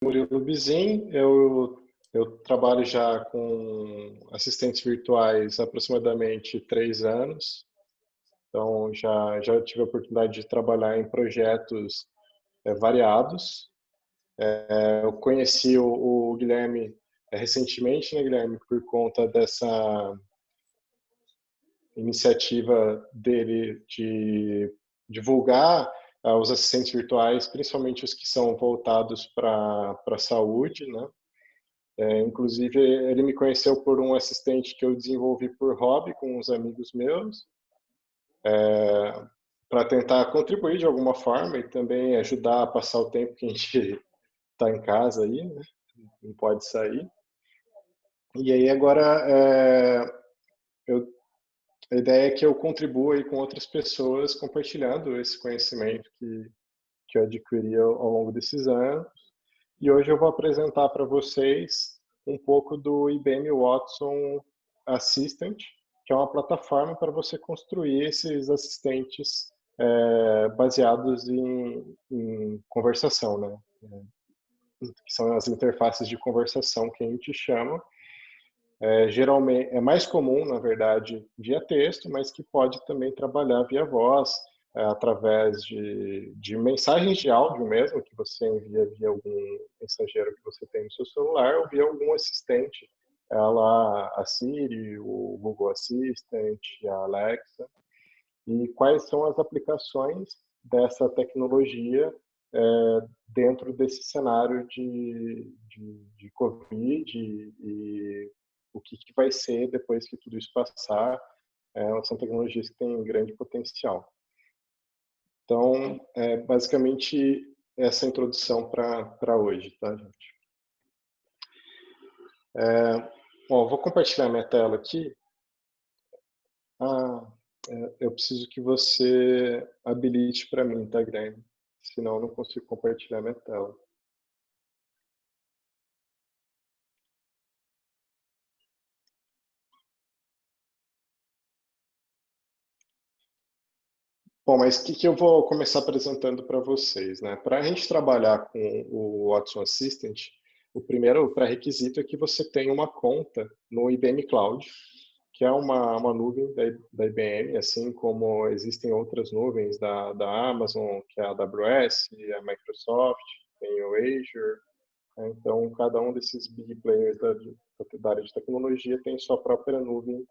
Murilo Bizin, eu trabalho já com assistentes virtuais há aproximadamente 3 anos, então já tive a oportunidade de trabalhar em projetos variados. Eu conheci o Guilherme recentemente, né, Guilherme, por conta dessa iniciativa dele de divulgar os assistentes virtuais, principalmente os que são voltados para a saúde, né? Inclusive, ele me conheceu por um assistente que eu desenvolvi por hobby com uns amigos meus, para tentar contribuir de alguma forma e também ajudar a passar o tempo que a gente está em casa aí, né? Não pode sair. E aí agora a ideia é que eu contribua aí com outras pessoas compartilhando esse conhecimento que eu adquiri ao longo desses anos. E hoje eu vou apresentar para vocês um pouco do IBM Watson Assistant, que é uma plataforma para você construir esses assistentes baseados em conversação, né? Que são as interfaces de conversação que a gente chama. Geralmente é mais comum, na verdade, via texto, mas que pode também trabalhar via voz, através de mensagens de áudio mesmo, que você envia via algum mensageiro que você tem no seu celular, ou via algum assistente, lá a Siri, o Google Assistant, a Alexa. E quais são as aplicações dessa tecnologia dentro desse cenário de Covid e o que vai ser depois que tudo isso passar. São tecnologias que têm grande potencial. Então, basicamente, essa introdução para hoje, tá, gente? Bom, vou compartilhar minha tela aqui. Eu preciso que você habilite para mim, tá, Guilherme? Senão eu não consigo compartilhar minha tela. Bom, mas o que eu vou começar apresentando para vocês, né? Para a gente trabalhar com o Watson Assistant, o primeiro pré-requisito é que você tenha uma conta no IBM Cloud, que é uma nuvem da IBM, assim como existem outras nuvens da Amazon, que é a AWS, a Microsoft, tem o Azure. Né? Então, cada um desses big players da área de tecnologia tem sua própria nuvem.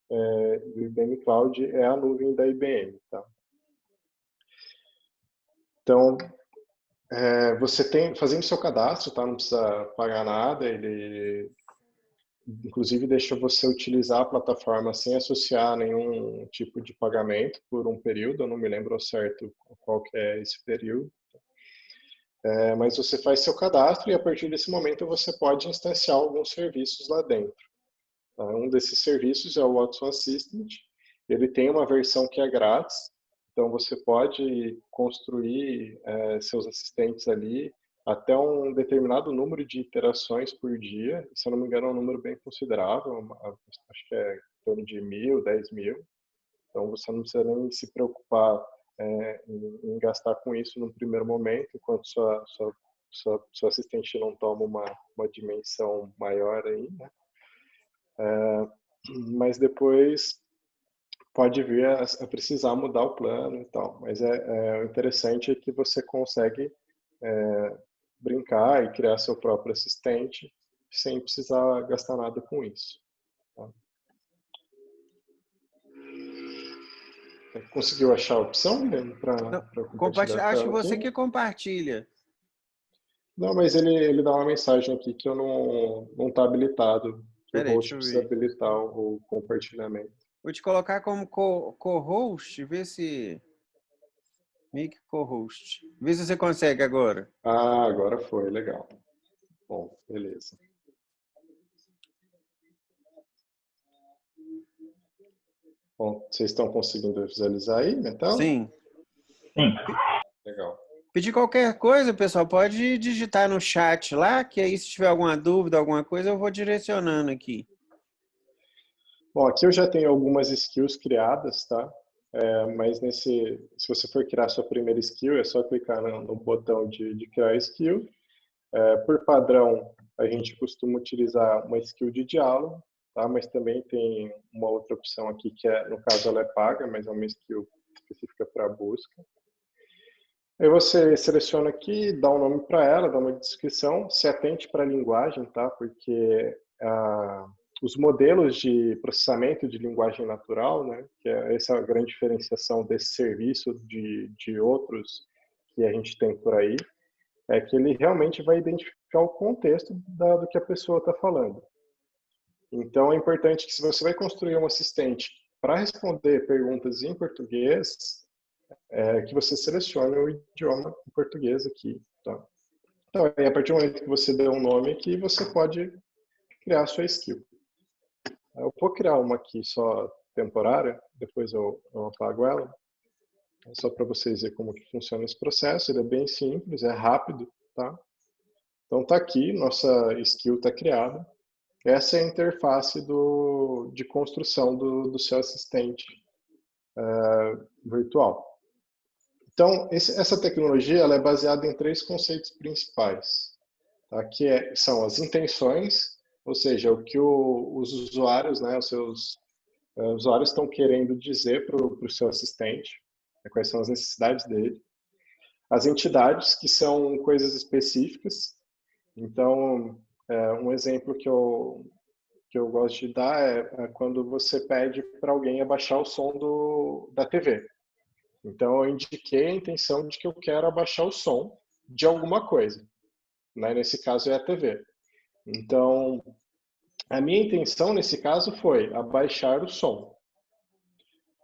O IBM Cloud é a nuvem da IBM, tá? Então, você tem, fazendo seu cadastro, tá? Não precisa pagar nada, ele inclusive deixa você utilizar a plataforma sem associar nenhum tipo de pagamento por um período, eu não me lembro ao certo qual que é esse período. Mas você faz seu cadastro e a partir desse momento você pode instanciar alguns serviços lá dentro. Tá? Um desses serviços é o Watson Assistant, ele tem uma versão que é grátis, então você pode construir seus assistentes ali até um determinado número de interações por dia. Se eu não me engano, é um número bem considerável, acho que é em torno de 1.000, 10.000. Então você não precisa nem se preocupar em gastar com isso no primeiro momento, enquanto sua assistente não toma uma dimensão maior aí, né? Mas depois pode vir a precisar mudar o plano e tal. Mas o interessante é que você consegue brincar e criar seu próprio assistente sem precisar gastar nada com isso. Tá? Conseguiu achar a opção, Guilherme, para compartilhar a Acho que tela você aqui? que compartilha. Não, mas ele dá uma mensagem aqui que eu não está habilitado, que o Pera aí, deixa host eu precisa ver. habilitar o compartilhamento. Vou te colocar como co-host, vê se... Make co-host. Vê se você consegue agora. Ah, agora foi, legal. Bom, beleza. Bom, vocês estão conseguindo visualizar aí minha tela? Sim. Sim. Legal. Pedir qualquer coisa, pessoal, pode digitar no chat lá, que aí se tiver alguma dúvida, alguma coisa, eu vou direcionando aqui. Bom, aqui eu já tenho algumas skills criadas, tá? Mas se você for criar sua primeira skill, é só clicar no botão de criar skill. Por padrão, a gente costuma utilizar uma skill de diálogo, tá? Mas também tem uma outra opção aqui que no caso ela é paga, mas é uma skill específica para busca. Aí você seleciona aqui, dá um nome para ela, dá uma descrição, se atente para a linguagem, tá? Porque os modelos de processamento de linguagem natural, né? Que essa é a grande diferenciação desse serviço de outros que a gente tem por aí, é que ele realmente vai identificar o contexto do que a pessoa está falando. Então, é importante que se você vai construir um assistente para responder perguntas em português, que você selecione o idioma em português aqui. Tá? Então, a partir do momento que você der um nome aqui, você pode criar a sua skill. Eu vou criar uma aqui só temporária, depois eu apago ela. Só para vocês verem como que funciona esse processo. Ele é bem simples, é rápido. Tá? Então, está aqui, nossa skill está criada. Essa é a interface de construção do seu assistente virtual. Então, essa tecnologia ela é baseada em 3 conceitos principais, tá? Que são as intenções, ou seja, o que os usuários, né, os seus usuários estão querendo dizer para o seu assistente, né, quais são as necessidades dele. As entidades, que são coisas específicas. Então, um exemplo que eu gosto de dar é quando você pede para alguém abaixar o som da TV. Então, eu indiquei a intenção de que eu quero abaixar o som de alguma coisa. Né? Nesse caso, é a TV. Então, a minha intenção, nesse caso, foi abaixar o som.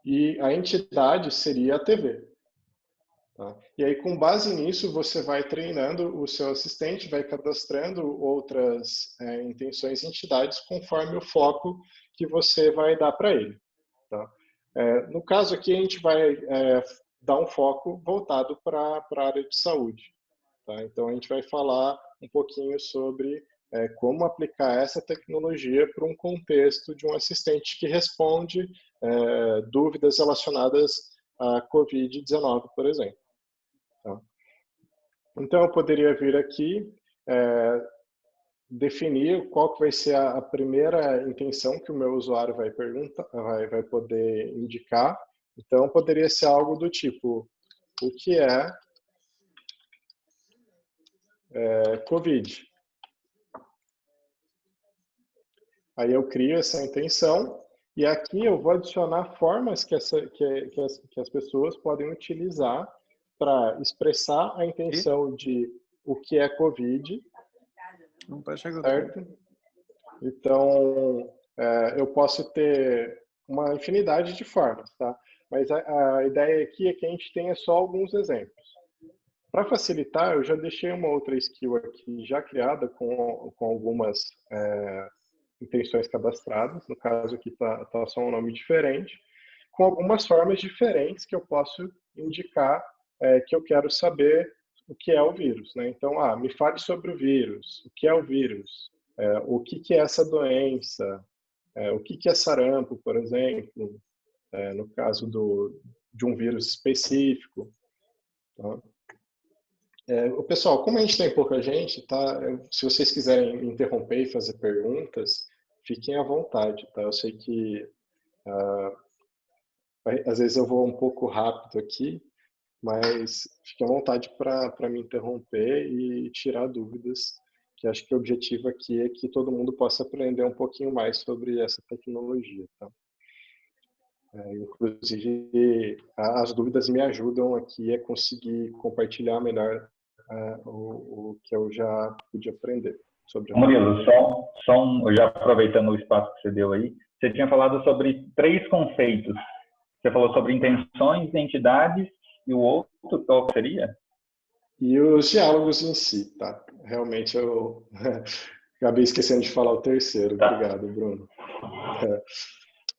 E a entidade seria a TV. Tá? E aí, com base nisso, você vai treinando o seu assistente, vai cadastrando outras intenções e entidades conforme o foco que você vai dar para ele. Tá? No caso aqui, a gente vai dar um foco voltado para a área de saúde. Tá? Então, a gente vai falar um pouquinho sobre como aplicar essa tecnologia para um contexto de um assistente que responde dúvidas relacionadas à Covid-19, por exemplo. Tá? Então, eu poderia vir aqui, definir qual que vai ser a primeira intenção que o meu usuário vai poder indicar. Então, poderia ser algo do tipo, o que é Covid? Aí eu crio essa intenção e aqui eu vou adicionar formas que as pessoas podem utilizar para expressar a intenção de o que é Covid, certo? Então, eu posso ter uma infinidade de formas, tá? Mas a ideia aqui é que a gente tenha só alguns exemplos. Para facilitar, eu já deixei uma outra skill aqui já criada com algumas intenções cadastradas. No caso aqui tá só um nome diferente, com algumas formas diferentes que eu posso indicar que eu quero saber o que é o vírus. Né? Então, me fale sobre o vírus, o que é o vírus, o que é essa doença, o que é sarampo, por exemplo, no caso de um vírus específico. Tá? Pessoal, como a gente tem pouca gente, tá? Se vocês quiserem me interromper e fazer perguntas, fiquem à vontade, tá? Eu sei que às vezes eu vou um pouco rápido aqui, mas fiquem à vontade para me interromper e tirar dúvidas, que acho que o objetivo aqui é que todo mundo possa aprender um pouquinho mais sobre essa tecnologia, tá? Inclusive, as dúvidas me ajudam aqui a conseguir compartilhar melhor o que eu já pude aprender sobre a Murilo, já aproveitando o espaço que você deu aí, você tinha falado sobre 3 conceitos. Você falou sobre intenções, entidades e o outro, qual seria? E os diálogos em si, tá? Realmente eu acabei esquecendo de falar o terceiro. Tá. Obrigado, Bruno.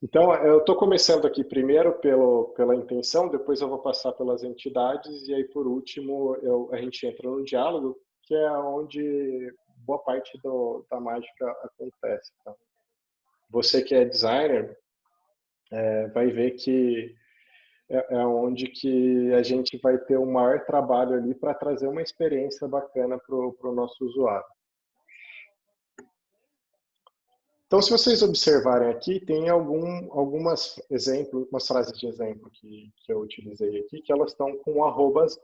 Então, eu estou começando aqui primeiro pela intenção, depois eu vou passar pelas entidades e aí, por último, a gente entra no diálogo, que é onde boa parte da mágica acontece. Tá? Você que é designer vai ver que é onde que a gente vai ter o maior trabalho ali para trazer uma experiência bacana para o nosso usuário. Então, se vocês observarem aqui, tem algumas exemplos, umas frases de exemplo que eu utilizei aqui, que elas estão com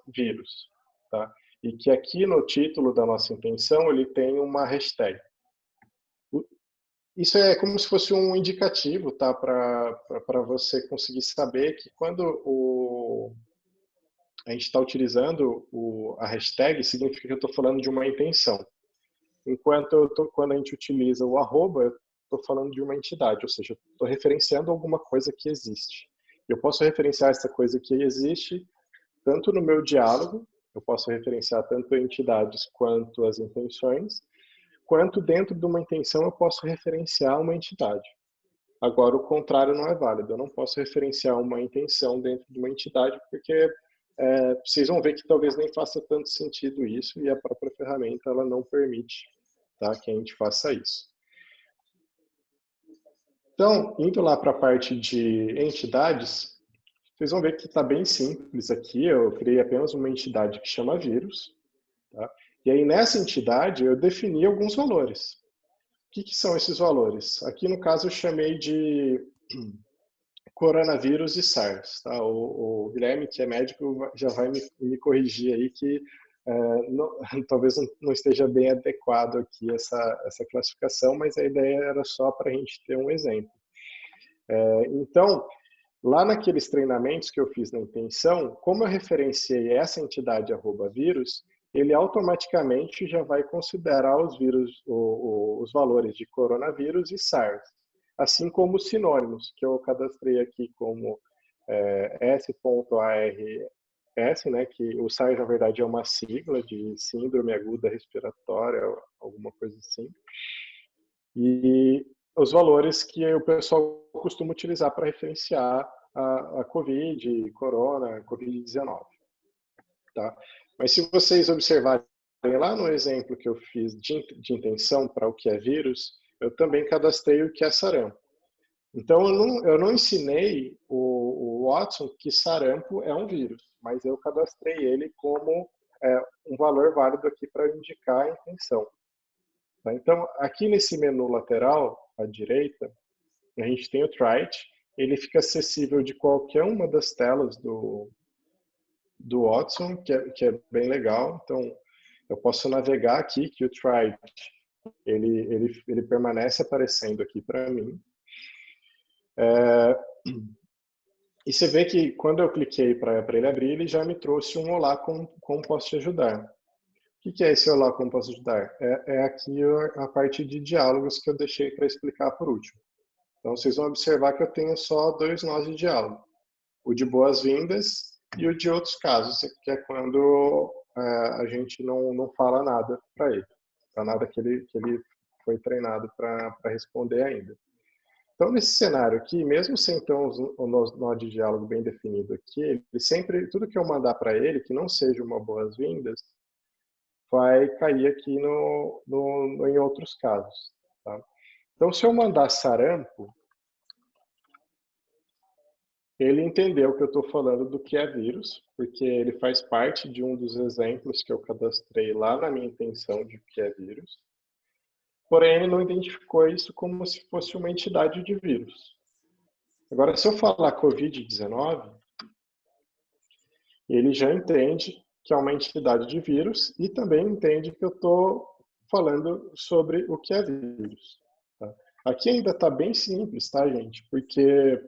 @vírus, tá? E que aqui no título da nossa intenção, ele tem uma hashtag. Isso é como se fosse um indicativo, tá? Para você conseguir saber que quando a gente está utilizando a hashtag, significa que eu estou falando de uma intenção. Enquanto quando a gente utiliza o arroba, eu estou falando de uma entidade, ou seja, estou referenciando alguma coisa que existe. Eu posso referenciar essa coisa que existe tanto no meu diálogo, eu posso referenciar tanto entidades quanto as intenções, quanto dentro de uma intenção eu posso referenciar uma entidade. Agora, o contrário não é válido. Eu não posso referenciar uma intenção dentro de uma entidade, porque vocês vão ver que talvez nem faça tanto sentido isso, e a própria ferramenta ela não permite, tá, que a gente faça isso. Então, indo lá para a parte de entidades, vocês vão ver que está bem simples aqui. Eu criei apenas uma entidade que chama vírus, tá? E aí, nessa entidade, eu defini alguns valores. O que são esses valores? Aqui, no caso, eu chamei de coronavírus e SARS. Tá? O Guilherme, que é médico, já vai me corrigir aí que talvez não esteja bem adequado aqui essa classificação, mas a ideia era só para a gente ter um exemplo. Então, lá naqueles treinamentos que eu fiz na intenção, como eu referenciei essa entidade @vírus, ele automaticamente já vai considerar os vírus, os valores de coronavírus e SARS, assim como os sinônimos, que eu cadastrei aqui como S.ARS, né, que o SARS, na verdade, é uma sigla de síndrome aguda respiratória, alguma coisa assim. E os valores que o pessoal costuma utilizar para referenciar a COVID, Corona, Covid-19. Tá? Mas se vocês observarem lá no exemplo que eu fiz de intenção para o que é vírus, eu também cadastrei o que é sarampo. Então, eu não ensinei o Watson que sarampo é um vírus, mas eu cadastrei ele como um valor válido aqui para indicar a intenção. Tá? Então, aqui nesse menu lateral, à direita, a gente tem o Try-It. Ele fica acessível de qualquer uma das telas do Watson, que é bem legal. Então, eu posso navegar aqui, que o Try-It, ele permanece aparecendo aqui para mim. E você vê que quando eu cliquei para ele abrir, ele já me trouxe um olá, como posso te ajudar. O que é esse olá, como posso ajudar? É aqui a parte de diálogos que eu deixei para explicar por último. Então, vocês vão observar que eu tenho só 2 nós de diálogo. O de boas-vindas e o de outros casos, que é quando a gente não fala nada para ele. Tá? Nada que ele foi treinado para responder ainda. Então, nesse cenário aqui, mesmo sem ter o nó de diálogo bem definido aqui, ele sempre, tudo que eu mandar para ele, que não seja uma boas-vindas, vai cair aqui em outros casos. Tá? Então, se eu mandar sarampo, ele entendeu que eu estou falando do que é vírus, porque ele faz parte de um dos exemplos que eu cadastrei lá na minha intenção de que é vírus. Porém, ele não identificou isso como se fosse uma entidade de vírus. Agora, se eu falar Covid-19, ele já entende que é uma entidade de vírus e também entende que eu estou falando sobre o que é vírus. Tá? Aqui ainda está bem simples, tá, gente? Porque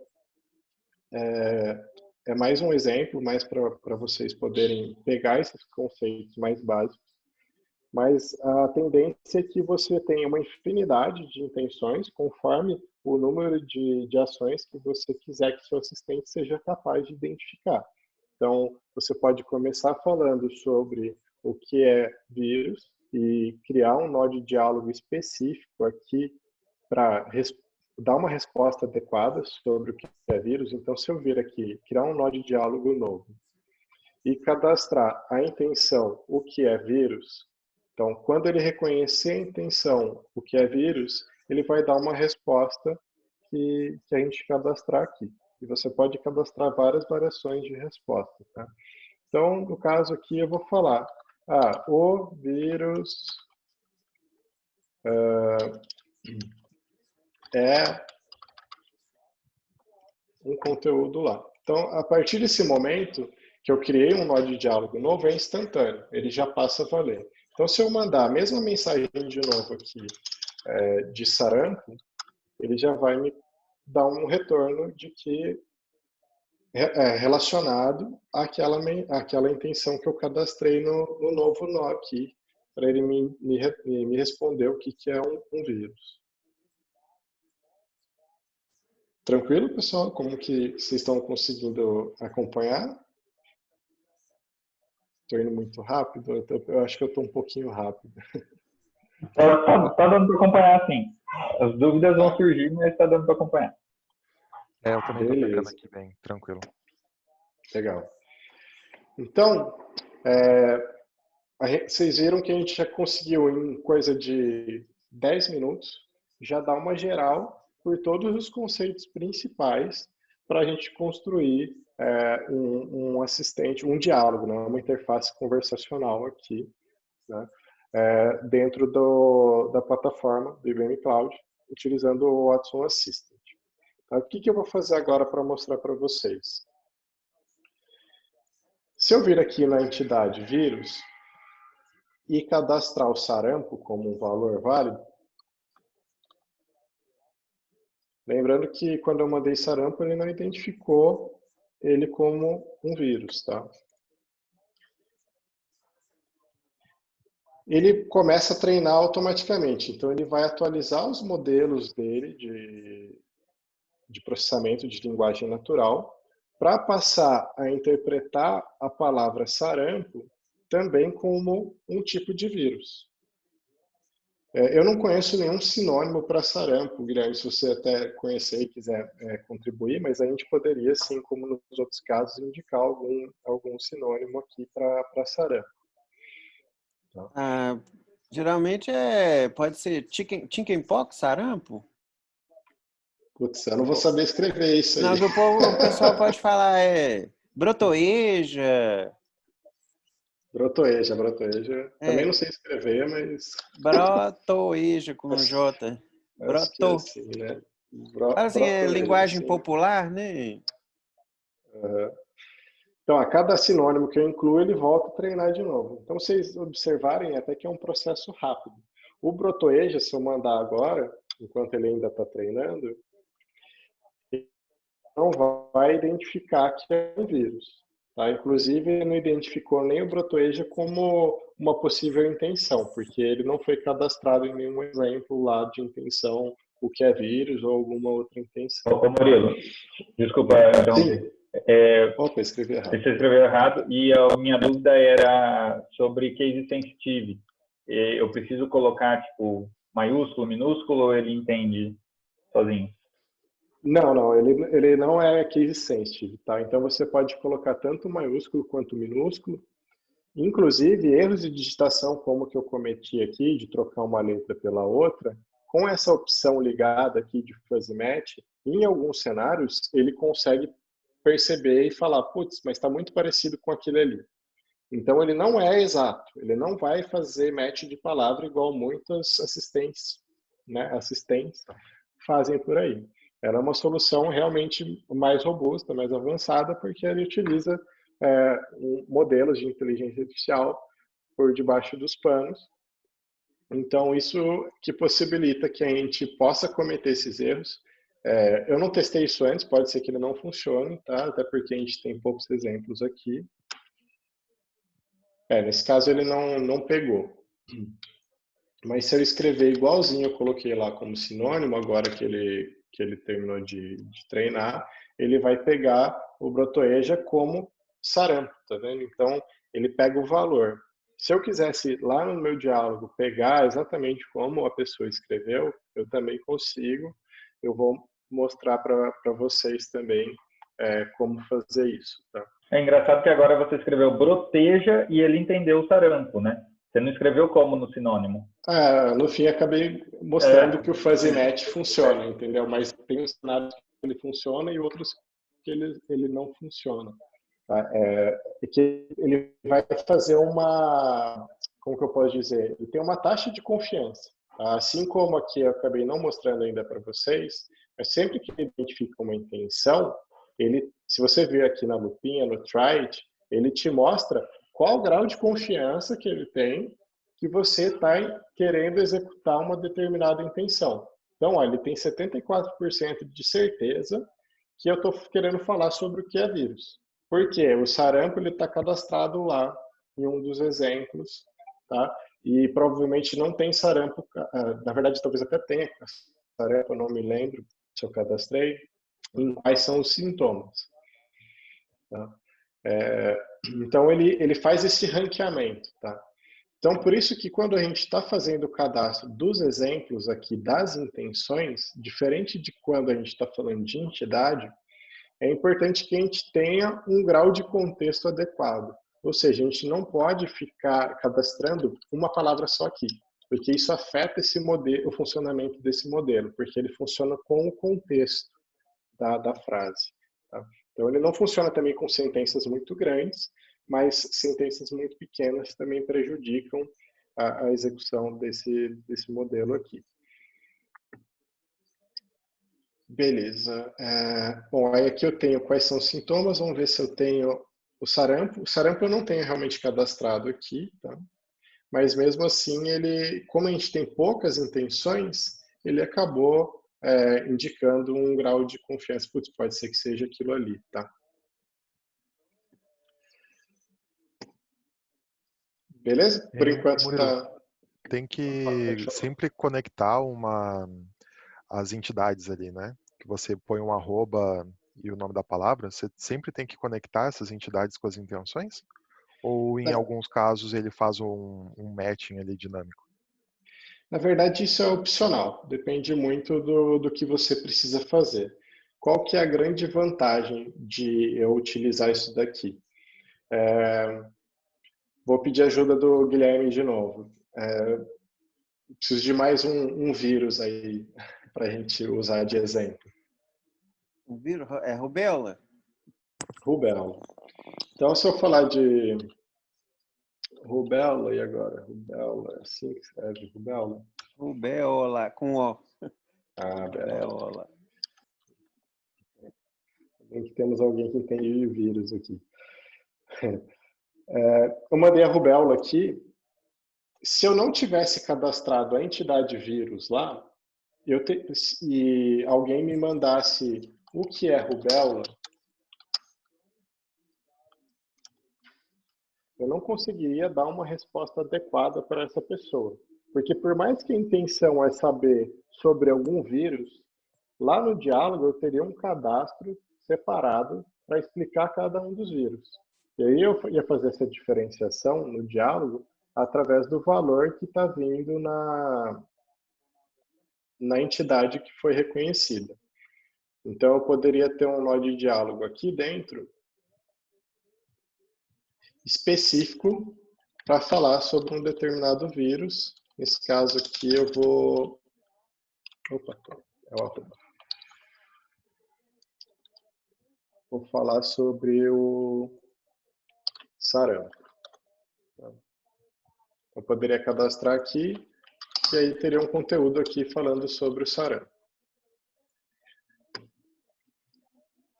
é mais um exemplo, mais para vocês poderem pegar esses conceitos mais básicos. Mas a tendência é que você tenha uma infinidade de intenções conforme o número de ações que você quiser que seu assistente seja capaz de identificar. Então, você pode começar falando sobre o que é vírus e criar um nó de diálogo específico aqui para dar uma resposta adequada sobre o que é vírus. Então, se eu vir aqui, criar um nó de diálogo novo e cadastrar a intenção, o que é vírus, então, quando ele reconhecer a intenção, o que é vírus, ele vai dar uma resposta que a gente cadastrar aqui. e você pode cadastrar várias variações de resposta. Tá? Então, no caso aqui, eu vou falar, o vírus é um conteúdo lá. Então, a partir desse momento que eu criei um nó de diálogo novo, é instantâneo, ele já passa a valer. Então, se eu mandar a mesma mensagem de novo aqui de sarampo, ele já vai me dar um retorno de que é relacionado àquela intenção que eu cadastrei no novo nó aqui, para ele me responder o que é um vírus. Tranquilo, pessoal? Como que vocês estão conseguindo acompanhar? Estou indo muito rápido? Eu acho que eu estou um pouquinho rápido. Tá dando para acompanhar, sim. As dúvidas vão surgir, mas está dando para acompanhar. Eu também estou pegando aqui bem, tranquilo. Legal. Então, vocês viram que a gente já conseguiu, em coisa de 10 minutos, já dar uma geral por todos os conceitos principais para a gente construir um assistente, um diálogo, né? Uma interface conversacional aqui, né? Dentro da plataforma do IBM Cloud, utilizando o Watson Assistant. Tá? O que eu vou fazer agora para mostrar para vocês? Se eu vir aqui na entidade vírus e cadastrar o sarampo como um valor válido, lembrando que quando eu mandei sarampo, ele não identificou ele como um vírus, tá? Ele começa a treinar automaticamente, então ele vai atualizar os modelos dele de processamento de linguagem natural para passar a interpretar a palavra sarampo também como um tipo de vírus. Eu não conheço nenhum sinônimo para sarampo, Guilherme, se você até conhecer e quiser contribuir, mas a gente poderia, sim, como nos outros casos, indicar algum sinônimo aqui para sarampo. Tá? Geralmente pode ser chickenpox, sarampo? Putz, eu não vou saber escrever isso aí. Não, o pessoal pode falar brotoeja. Brotoeja. Também não sei escrever, mas... Brotoeja com J. Broto. Assim, né? Fala assim, linguagem popular, né? Então, a cada sinônimo que eu incluo, ele volta a treinar de novo. Então, vocês observarem até que é um processo rápido. O brotoeja, se eu mandar agora, enquanto ele ainda está treinando, não vai identificar que é um vírus. Tá? Inclusive, ele não identificou nem o brotoeja como uma possível intenção, porque ele não foi cadastrado em nenhum exemplo lá de intenção, o que é vírus ou alguma outra intenção. Ô, Murilo, desculpa, então, Opa, escrevi errado. Você escreveu errado, e a minha dúvida era sobre case sensitive. Eu preciso colocar, tipo, maiúsculo, minúsculo, ou ele entende sozinho? Não, ele não é case sensitive, tá? Então você pode colocar tanto maiúsculo quanto minúsculo. Inclusive, erros de digitação, como que eu cometi aqui, de trocar uma letra pela outra, com essa opção ligada aqui de fuzzy match, em alguns cenários, ele consegue perceber e falar, putz, mas está muito parecido com aquele ali. Então, ele não é exato, ele não vai fazer match de palavra igual muitos assistentes fazem por aí. Ela é uma solução realmente mais robusta, mais avançada, porque ele utiliza modelos de inteligência artificial por debaixo dos panos. Então, isso que possibilita que a gente possa cometer esses erros. Eu não testei isso antes, pode ser que ele não funcione, tá? Até porque a gente tem poucos exemplos aqui. Nesse caso, ele não pegou. Mas se eu escrever igualzinho, eu coloquei lá como sinônimo, agora que ele terminou de treinar, ele vai pegar o brotoeja como sarampo, tá vendo? Então, ele pega o valor. Se eu quisesse, lá no meu diálogo, pegar exatamente como a pessoa escreveu, eu também consigo. Eu vou mostrar para vocês também como fazer isso, tá? É engraçado que agora você escreveu broteja e ele entendeu o sarampo, né? Você não escreveu como no sinônimo. No fim, acabei mostrando que o fuzzy match funciona, entendeu? Mas tem uns cenários que ele funciona e outros que ele não funciona. Tá? Que ele vai fazer uma, como que eu posso dizer? Ele tem uma taxa de confiança. Tá? Assim como aqui eu acabei não mostrando ainda para vocês, mas sempre que ele identifica uma intenção, se você ver aqui na lupinha, no try, ele te mostra qual o grau de confiança que ele tem que você está querendo executar uma determinada intenção. Então, ó, ele tem 74% de certeza que eu estou querendo falar sobre o que é vírus. Por quê? O sarampo está cadastrado lá em um dos exemplos, tá? E provavelmente não tem sarampo, na verdade talvez até tenha sarampo, eu não me lembro se eu cadastrei, em quais são os sintomas. Tá? Então ele faz esse ranqueamento. Tá? Então por isso que quando a gente está fazendo o cadastro dos exemplos aqui das intenções, diferente de quando a gente está falando de entidade, é importante que a gente tenha um grau de contexto adequado. Ou seja, a gente não pode ficar cadastrando uma palavra só aqui, porque isso afeta esse modelo, o funcionamento desse modelo, porque ele funciona com o contexto da frase. Tá? Então, ele não funciona também com sentenças muito grandes, mas sentenças muito pequenas também prejudicam a execução desse modelo aqui. Beleza. Bom, aí aqui eu tenho quais são os sintomas, vamos ver se eu tenho o sarampo. O sarampo eu não tenho realmente cadastrado aqui, tá? Mas mesmo assim, como a gente tem poucas intenções, ele acabou indicando um grau de confiança. Putz, pode ser que seja aquilo ali, tá? Beleza? Por enquanto Murilo, está... tem que sempre conectar as entidades ali, né? Que você põe um arroba e o nome da palavra, você sempre tem que conectar essas entidades com as intenções? Ou em alguns casos ele faz um matching ali dinâmico? Na verdade, isso é opcional. Depende muito do que você precisa fazer. Qual que é a grande vantagem de eu utilizar isso daqui? Vou pedir ajuda do Guilherme de novo. Preciso de mais um vírus aí para a gente usar de exemplo. O vírus é rubéola? Rubéola. Então, se eu falar de rubéola, e agora? Rubéola, assim que escreve rubéola? Rubéola, com O. Rubéola. Temos alguém que entende de vírus aqui. Eu mandei a rubéola aqui. Se eu não tivesse cadastrado a entidade vírus lá, e alguém me mandasse o que é rubéola, eu não conseguiria dar uma resposta adequada para essa pessoa. Porque por mais que a intenção é saber sobre algum vírus, lá no diálogo eu teria um cadastro separado para explicar cada um dos vírus. E aí eu ia fazer essa diferenciação no diálogo através do valor que está vindo na entidade que foi reconhecida. Então eu poderia ter um nó de diálogo aqui dentro específico para falar sobre um determinado vírus. Nesse caso aqui eu vou... Opa, é o arroba. Vou falar sobre o sarampo. Eu poderia cadastrar aqui e aí teria um conteúdo aqui falando sobre o sarampo.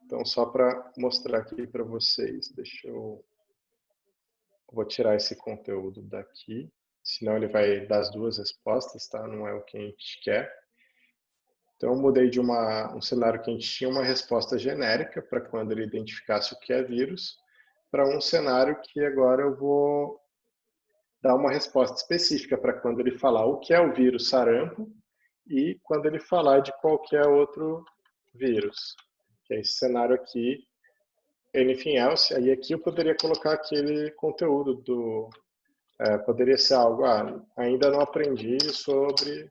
Então, só para mostrar aqui para vocês, vou tirar esse conteúdo daqui, senão ele vai dar as duas respostas, tá? Não é o que a gente quer. Então, eu mudei de um cenário que a gente tinha uma resposta genérica para quando ele identificasse o que é vírus, para um cenário que agora eu vou dar uma resposta específica para quando ele falar o que é o vírus sarampo e quando ele falar de qualquer outro vírus. Que é esse cenário aqui, anything else, aí aqui eu poderia colocar aquele conteúdo poderia ser algo, ainda não aprendi sobre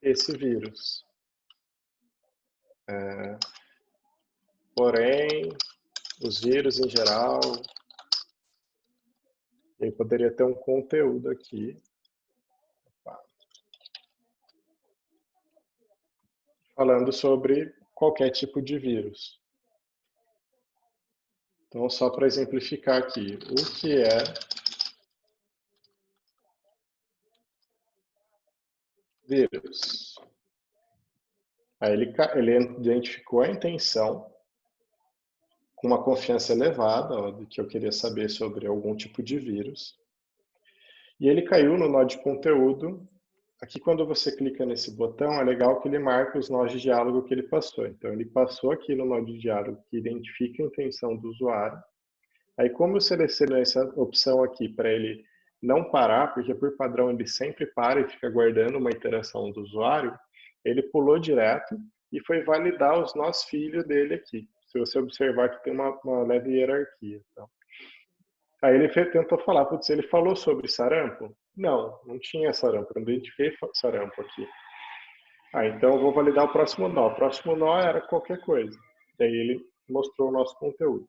esse vírus. Porém, os vírus em geral, eu poderia ter um conteúdo aqui. falando sobre qualquer tipo de vírus. Então, só para exemplificar aqui, o que é vírus? Aí ele identificou a intenção com uma confiança elevada, ó, de que eu queria saber sobre algum tipo de vírus. E ele caiu no nó de conteúdo. Aqui, quando você clica nesse botão, é legal que ele marca os nós de diálogo que ele passou. Então, ele passou aqui no nó de diálogo que identifica a intenção do usuário. Aí, como eu selecionei essa opção aqui para ele não parar, porque por padrão ele sempre para e fica guardando uma interação do usuário, ele pulou direto e foi validar os nós filhos dele aqui. Se você observar que tem uma leve hierarquia. Então. Aí ele tentou falar, putz, ele falou sobre sarampo? Não, não tinha sarampo, eu não identifiquei sarampo aqui. Então eu vou validar o próximo nó. O próximo nó era qualquer coisa. Daí ele mostrou o nosso conteúdo.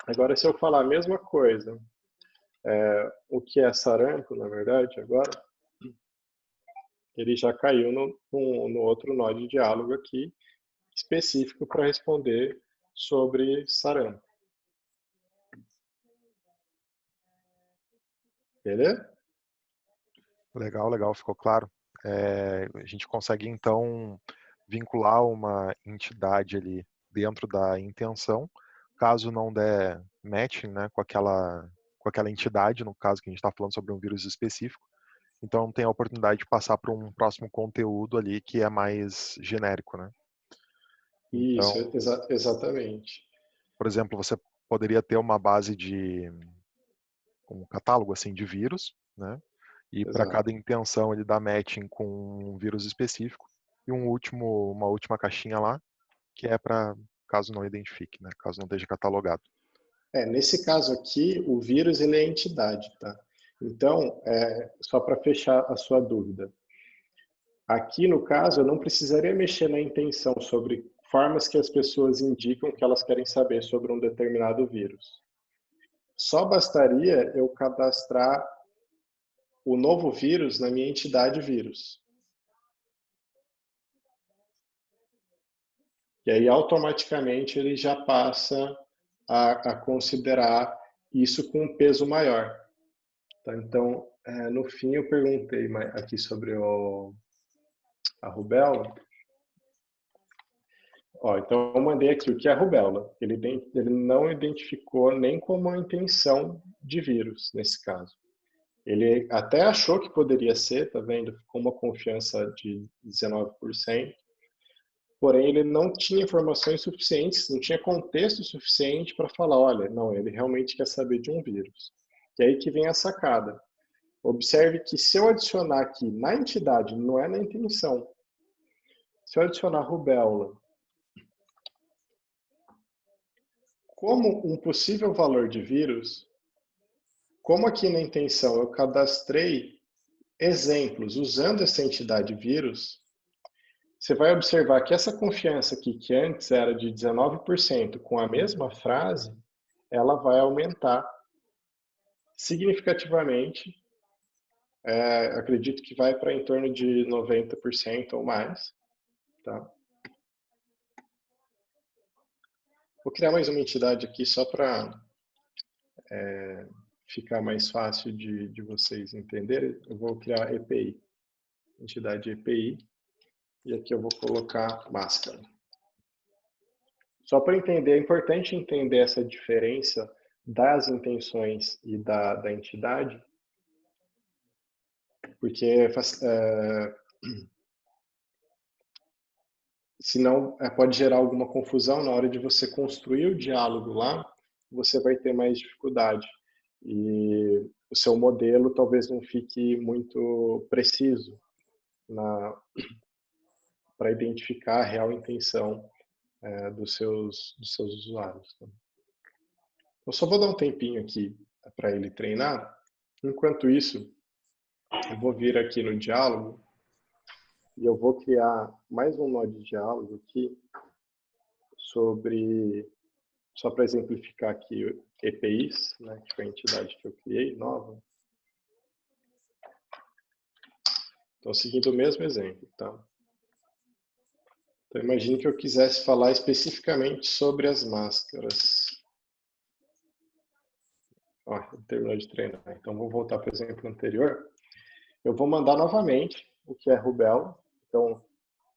Agora, se eu falar a mesma coisa, o que é sarampo, na verdade, agora, ele já caiu no outro nó de diálogo aqui, específico para responder sobre sarampo. Beleza? Legal, legal, ficou claro. A gente consegue, então, vincular uma entidade ali dentro da intenção, caso não der matching, né, com aquela entidade, no caso que a gente está falando sobre um vírus específico, então tem a oportunidade de passar para um próximo conteúdo ali que é mais genérico, né? Então, Isso, exatamente. por exemplo, você poderia ter uma base de um catálogo assim de vírus, né? E para cada intenção ele dá matching com um vírus específico e uma última caixinha lá que é para caso não identifique, né? Caso não esteja catalogado. Nesse caso aqui, o vírus ele é entidade, tá? Então, só para fechar a sua dúvida, aqui no caso eu não precisaria mexer na intenção sobre formas que as pessoas indicam que elas querem saber sobre um determinado vírus. Só bastaria eu cadastrar o novo vírus na minha entidade vírus. E aí, automaticamente, ele já passa a considerar isso com um peso maior. Tá? Então, no fim, eu perguntei aqui sobre a rubéola. Então, eu mandei aqui o que é a rubéola. Ele não identificou nem como a intenção de vírus, nesse caso. Ele até achou que poderia ser, tá vendo? Com uma confiança de 19%. Porém, ele não tinha informações suficientes, não tinha contexto suficiente para falar, olha, não, ele realmente quer saber de um vírus. E aí que vem a sacada. Observe que se eu adicionar aqui na entidade, não é na intenção. Se eu adicionar rubéola como um possível valor de vírus, como aqui na intenção eu cadastrei exemplos usando essa entidade vírus, você vai observar que essa confiança aqui, que antes era de 19%, com a mesma frase, ela vai aumentar significativamente. Acredito que vai para em torno de 90% ou mais. Tá? Vou criar mais uma entidade aqui só para ficar mais fácil de vocês entenderem. Eu vou criar EPI, entidade EPI, e aqui eu vou colocar máscara. Só para entender, é importante entender essa diferença das intenções e da entidade, porque senão pode gerar alguma confusão na hora de você construir o diálogo lá, você vai ter mais dificuldade. E o seu modelo talvez não fique muito preciso para identificar a real intenção dos seus usuários. Eu só vou dar um tempinho aqui para ele treinar. Enquanto isso, eu vou vir aqui no diálogo e eu vou criar mais um nó de diálogo aqui sobre, só para exemplificar aqui, EPIs, né, que foi a entidade que eu criei, nova. Então, seguindo o mesmo exemplo, tá? Então, imagine que eu quisesse falar especificamente sobre as máscaras. Ó, terminou de treinar. Então, vou voltar para o exemplo anterior. Eu vou mandar novamente o que é rubéola. Então,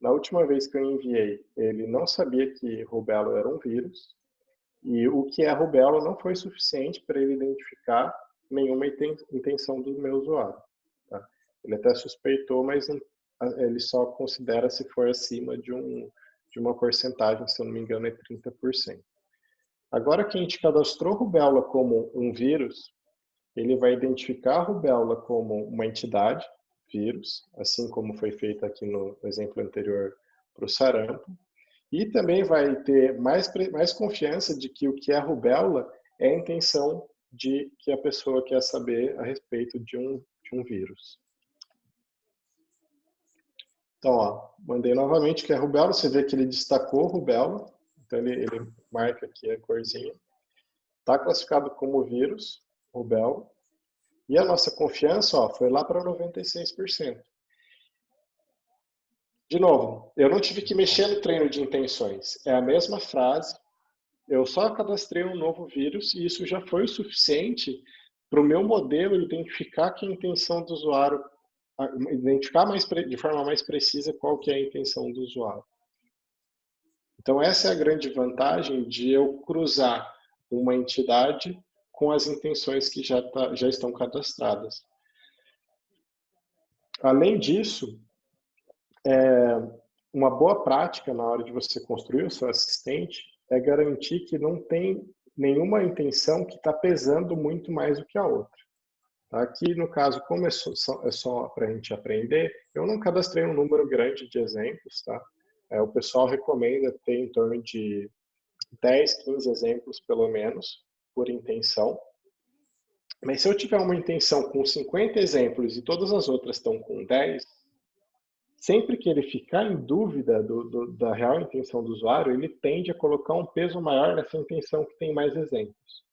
na última vez que eu enviei, ele não sabia que rubéola era um vírus. E o que é rubéola não foi suficiente para ele identificar nenhuma intenção do meu usuário. Tá? Ele até suspeitou, mas ele só considera se for acima de uma porcentagem, se eu não me engano, é 30%. Agora que a gente cadastrou rubéola como um vírus, ele vai identificar a rubéola como uma entidade, vírus, assim como foi feito aqui no exemplo anterior para o sarampo, e também vai ter mais confiança de que o que é rubéola é a intenção de que a pessoa quer saber a respeito de um vírus. Então, ó, mandei novamente que é rubéola, você vê que ele destacou rubéola, então ele marca aqui a corzinha. Está classificado como vírus, rubéola, e a nossa confiança ó, foi lá para 96%. De novo, eu não tive que mexer no treino de intenções. É a mesma frase, eu só cadastrei um novo vírus e isso já foi o suficiente para o meu modelo identificar que a intenção do usuário, identificar de forma mais precisa qual que é a intenção do usuário. Então essa é a grande vantagem de eu cruzar uma entidade com as intenções que já estão cadastradas. Além disso, uma boa prática na hora de você construir o seu assistente é garantir que não tem nenhuma intenção que está pesando muito mais do que a outra. Aqui, no caso, como é só para a gente aprender, eu não cadastrei um número grande de exemplos. Tá? O pessoal recomenda ter em torno de 10, 15 exemplos, pelo menos, por intenção. Mas se eu tiver uma intenção com 50 exemplos e todas as outras estão com 10, sempre que ele ficar em dúvida da real intenção do usuário, ele tende a colocar um peso maior nessa intenção que tem mais exemplos.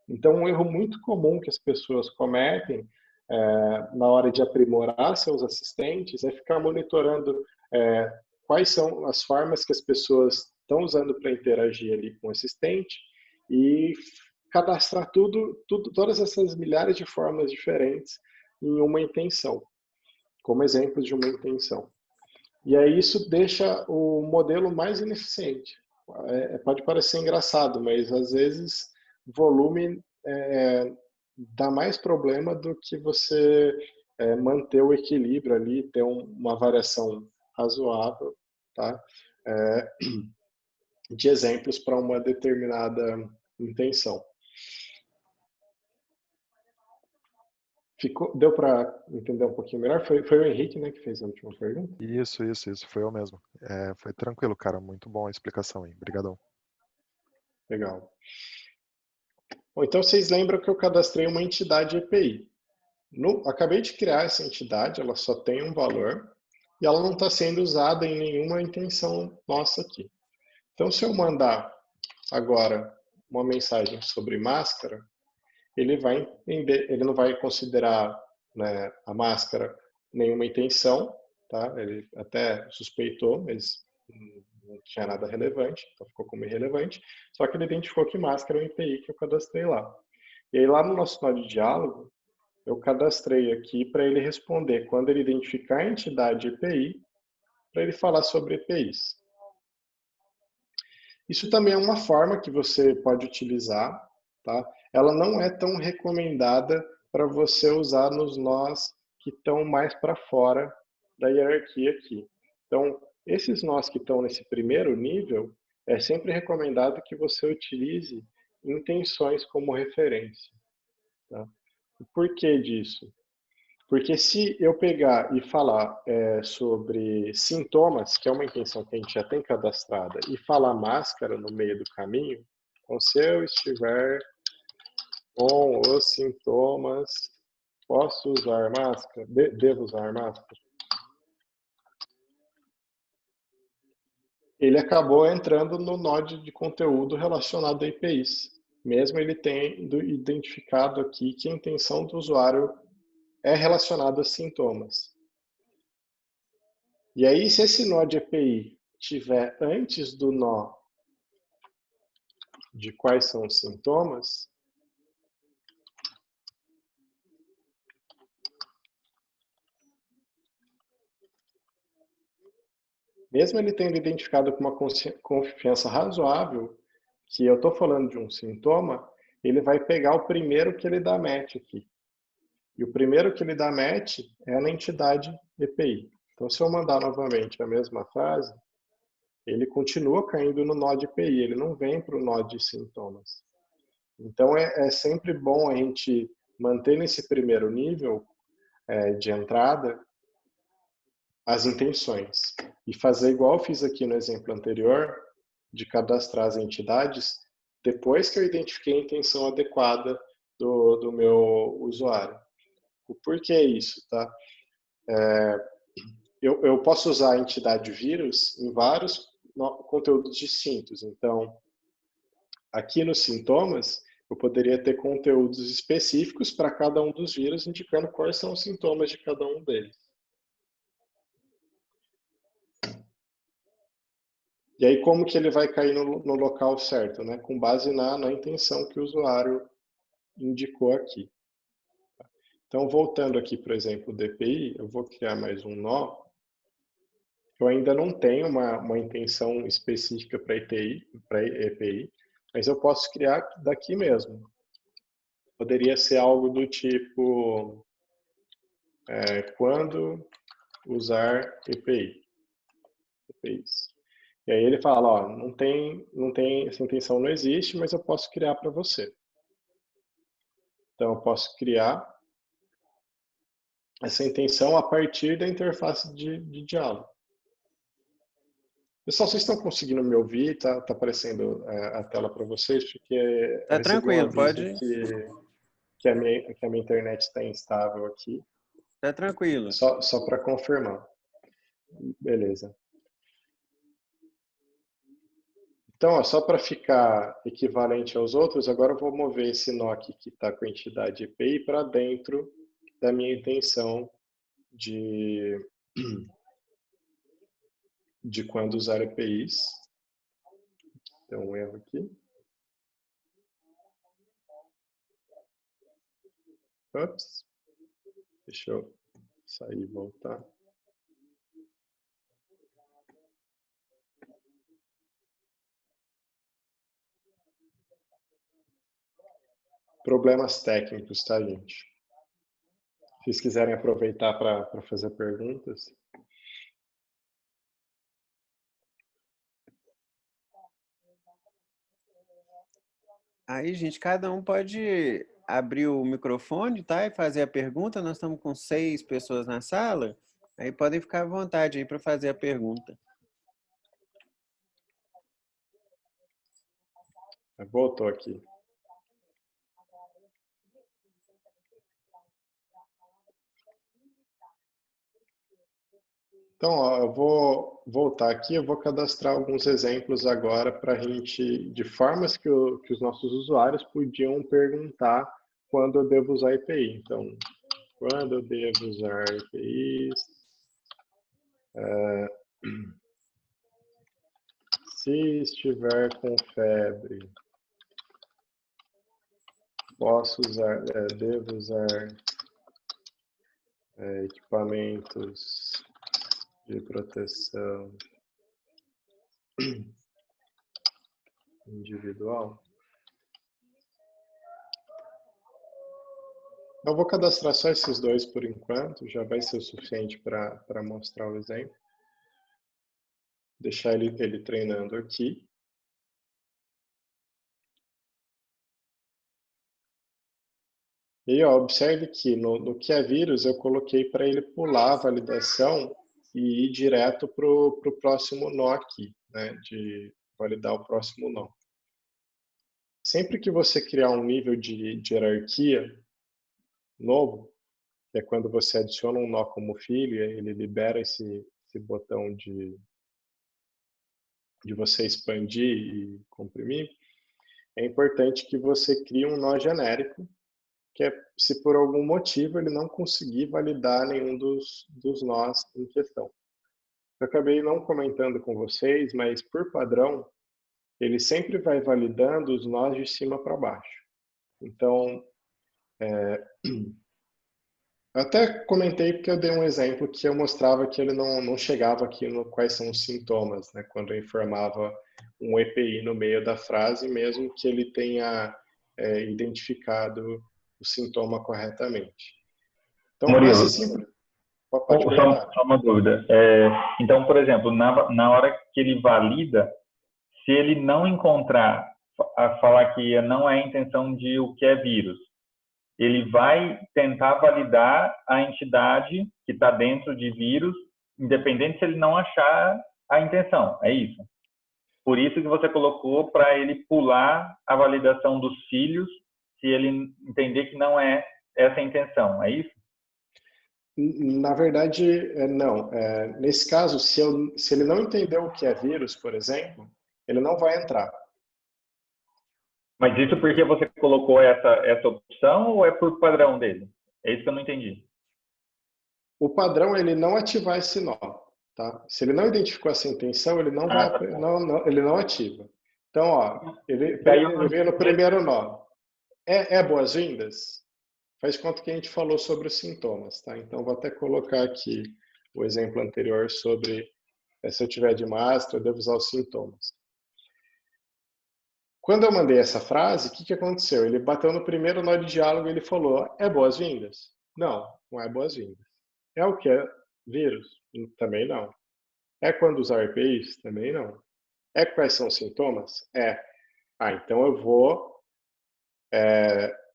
Então, um erro muito comum que as pessoas cometem na hora de aprimorar seus assistentes é ficar monitorando quais são as formas que as pessoas estão usando para interagir ali com o assistente e cadastrar todas essas milhares de formas diferentes em uma intenção, como exemplos de uma intenção. E aí isso deixa o modelo mais ineficiente. Pode parecer engraçado, mas às vezes volume dá mais problema do que você manter o equilíbrio ali, ter uma variação razoável, tá? De exemplos para uma determinada intenção. Deu para entender um pouquinho melhor? Foi o Henrique, né, que fez a última pergunta? Isso, foi eu mesmo. Foi tranquilo, cara, muito bom a explicação aí, obrigadão. Legal. Bom, então vocês lembram que eu cadastrei uma entidade EPI. Acabei de criar essa entidade, ela só tem um valor e ela não está sendo usada em nenhuma intenção nossa aqui. Então, se eu mandar agora uma mensagem sobre máscara, ele não vai considerar, né, a máscara nenhuma intenção, tá? Ele até suspeitou, mas não tinha nada relevante, então ficou como irrelevante. Só que ele identificou que máscara é um IPI que eu cadastrei lá. E aí lá no nosso nó de diálogo, eu cadastrei aqui para ele responder quando ele identificar a entidade EPI, para ele falar sobre EPIs. Isso também é uma forma que você pode utilizar, tá? Ela não é tão recomendada para você usar nos nós que estão mais para fora da hierarquia aqui. Então, esses nós que estão nesse primeiro nível, é sempre recomendado que você utilize intenções como referência. Tá? O porquê disso? Porque se eu pegar e falar sobre sintomas, que é uma intenção que a gente já tem cadastrada, e falar máscara no meio do caminho, então se eu estiver com os sintomas, posso usar máscara? Devo usar máscara? Ele acabou entrando no nó de conteúdo relacionado a IPIs, mesmo ele tendo identificado aqui que a intenção do usuário é relacionada a sintomas. E aí, se esse nó de EPI estiver antes do nó de quais são os sintomas, mesmo ele tendo identificado com uma confiança razoável que eu estou falando de um sintoma, ele vai pegar o primeiro que ele dá match aqui. E o primeiro que ele dá match é na entidade EPI. Então, se eu mandar novamente a mesma frase, ele continua caindo no nó de EPI, ele não vem para o nó de sintomas. Então, é sempre bom a gente manter nesse primeiro nível de entrada as intenções. E fazer igual eu fiz aqui no exemplo anterior, de cadastrar as entidades, depois que eu identifiquei a intenção adequada do meu usuário. O porquê isso, tá? Eu posso usar a entidade vírus em vários conteúdos distintos. Então, aqui nos sintomas, eu poderia ter conteúdos específicos para cada um dos vírus, indicando quais são os sintomas de cada um deles. E aí, como que ele vai cair no local certo, né? Com base na intenção que o usuário indicou aqui. Então, voltando aqui, por exemplo, o DPI, eu vou criar mais um nó. Eu ainda não tenho uma intenção específica para EPI, mas eu posso criar daqui mesmo. Poderia ser algo do tipo, quando usar EPIs. E aí ele fala, ó, não tem, essa intenção não existe, mas eu posso criar para você. Então, eu posso criar essa intenção a partir da interface de diálogo. Pessoal, vocês estão conseguindo me ouvir? Tá aparecendo a tela para vocês? Porque Tá eu recebi um tranquilo, aviso pode. que a minha internet está instável aqui. Tá tranquilo. Só para confirmar. Beleza. Então, ó, só para ficar equivalente aos outros, agora eu vou mover esse nó aqui que está com a entidade EPI para dentro da minha intenção de quando usar EPIs. Tem um erro aqui. Ups. Deixa eu sair e voltar. Problemas técnicos, tá, gente? Se vocês quiserem aproveitar para fazer perguntas. Aí, gente, cada um pode abrir o microfone, tá? E fazer a pergunta. Nós estamos com 6 pessoas na sala. Aí podem ficar à vontade aí para fazer a pergunta. Voltou aqui. Então, ó, eu vou voltar aqui, eu vou cadastrar alguns exemplos agora para a gente, de formas que os nossos usuários podiam perguntar quando eu devo usar EPI. Então, quando eu devo usar EPIs, se estiver com febre, devo usar equipamentos de proteção individual. Eu vou cadastrar só esses dois por enquanto, já vai ser o suficiente para mostrar o exemplo. Deixar ele treinando aqui. E ó, observe que no que é vírus eu coloquei para ele pular a validação e ir direto para o próximo nó aqui, né, de validar o próximo nó. Sempre que você criar um nível de hierarquia novo, que é quando você adiciona um nó como filho, ele libera esse botão de você expandir e comprimir, é importante que você crie um nó genérico, que é se por algum motivo ele não conseguir validar nenhum dos nós em questão. Eu acabei não comentando com vocês, mas por padrão, ele sempre vai validando os nós de cima para baixo. Então, eu até comentei porque eu dei um exemplo que eu mostrava que ele não chegava aqui no quais são os sintomas, né? Quando eu informava um EPI no meio da frase, mesmo que ele tenha identificado o sintoma corretamente. Então, para Murilo, ser simples, pode perguntar. só uma dúvida. Então, por exemplo, na hora que ele valida, se ele não encontrar, a falar que não é a intenção de o que é vírus, ele vai tentar validar a entidade que está dentro de vírus, independente se ele não achar a intenção. É isso. Por isso que você colocou para ele pular a validação dos filhos, se ele entender que não é essa a intenção. É isso? Na verdade, não. Nesse caso, se ele não entendeu o que é vírus, por exemplo, ele não vai entrar. Mas isso porque você colocou essa opção ou é por padrão dele? É isso que eu não entendi. O padrão é ele não ativar esse nó, tá? Se ele não identificou essa intenção, ele não vai, Tá. ele não ativa. Então, ó, ele Daí veio no primeiro nó. É boas-vindas? Faz conta que a gente falou sobre os sintomas, tá? Então, vou até colocar aqui o exemplo anterior sobre se eu tiver de máscara, eu devo usar os sintomas. Quando eu mandei essa frase, o que aconteceu? Ele bateu no primeiro nó de diálogo e ele falou, é boas-vindas? Não, não é boas-vindas. É o que é vírus? Também não. É quando usar EPIs? Também não. É quais são os sintomas? Então eu vou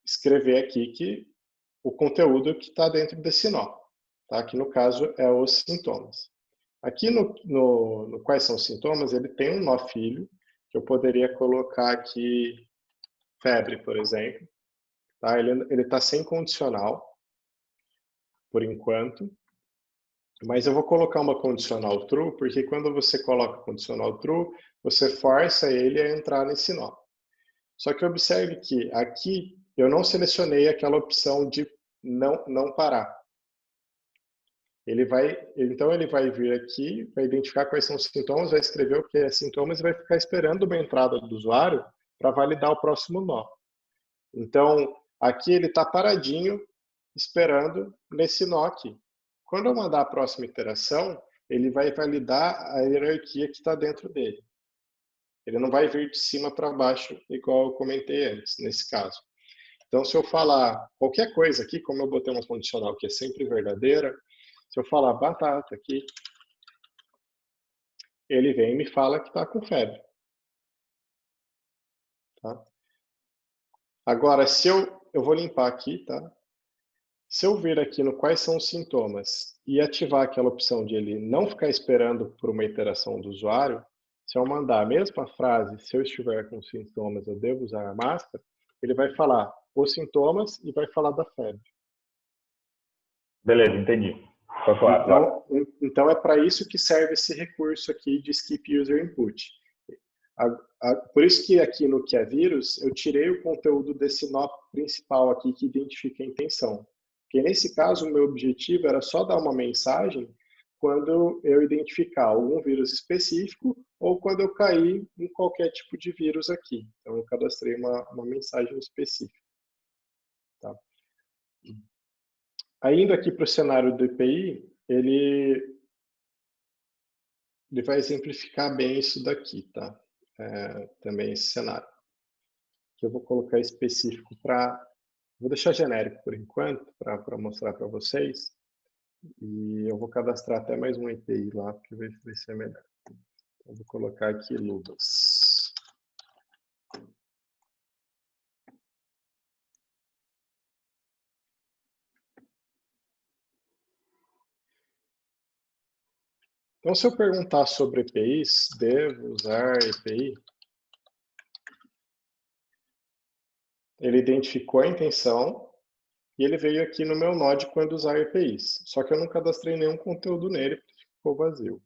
escrever aqui que o conteúdo que está dentro desse nó, tá? Que no caso é os sintomas. Aqui no quais são os sintomas, ele tem um nó filho, que eu poderia colocar aqui febre, por exemplo. Tá? Ele está sem condicional, por enquanto. Mas eu vou colocar uma condicional true, porque quando você coloca condicional true, você força ele a entrar nesse nó. Só que observe que aqui eu não selecionei aquela opção de não parar. Então ele vai vir aqui, vai identificar quais são os sintomas, vai escrever o que é sintomas e vai ficar esperando uma entrada do usuário para validar o próximo nó. Então, aqui ele está paradinho, esperando nesse nó aqui. Quando eu mandar a próxima iteração, ele vai validar a hierarquia que está dentro dele. Ele não vai vir de cima para baixo, igual eu comentei antes, nesse caso. Então, se eu falar qualquer coisa aqui, como eu botei uma condicional que é sempre verdadeira, se eu falar batata aqui, ele vem e me fala que está com febre. Tá? Agora, se eu vou limpar aqui, tá? Se eu vir aqui no quais são os sintomas e ativar aquela opção de ele não ficar esperando por uma iteração do usuário, se eu mandar a mesma frase, se eu estiver com sintomas, eu devo usar a máscara, ele vai falar os sintomas e vai falar da febre. Beleza, entendi. Então é para isso que serve esse recurso aqui de Skip User Input. Por isso que aqui no que é vírus, eu tirei o conteúdo desse nó principal aqui que identifica a intenção. Porque nesse caso, o meu objetivo era só dar uma mensagem quando eu identificar algum vírus específico ou quando eu cair em qualquer tipo de vírus aqui. Então, eu cadastrei uma mensagem específica. Tá? Indo aqui para o cenário do EPI, ele vai exemplificar bem isso daqui, tá? Também esse cenário. Que eu vou colocar específico para... Vou deixar genérico por enquanto, para mostrar para vocês. E eu vou cadastrar até mais um EPI lá, porque vai ser melhor. Eu vou colocar aqui luvas. Então, se eu perguntar sobre EPIs, devo usar EPI? Ele identificou a intenção e ele veio aqui no meu node quando usar EPIs. Só que eu não cadastrei nenhum conteúdo nele, porque ficou vazio.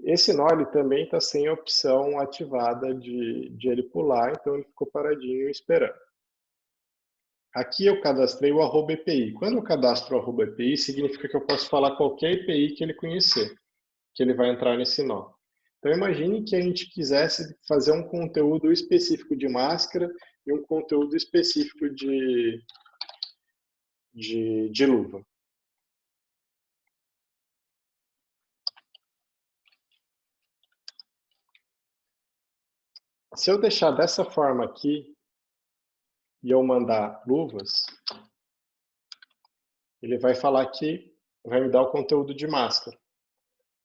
Esse nó ele também está sem a opção ativada de ele pular, então ele ficou paradinho esperando. Aqui eu cadastrei o @EPI. Quando eu cadastro o @EPI, significa que eu posso falar qualquer EPI que ele conhecer. que ele vai entrar nesse nó. Então, imagine que a gente quisesse fazer um conteúdo específico de máscara e um conteúdo específico de luva. Se eu deixar dessa forma aqui e eu mandar luvas, ele vai falar que vai me dar o conteúdo de máscara.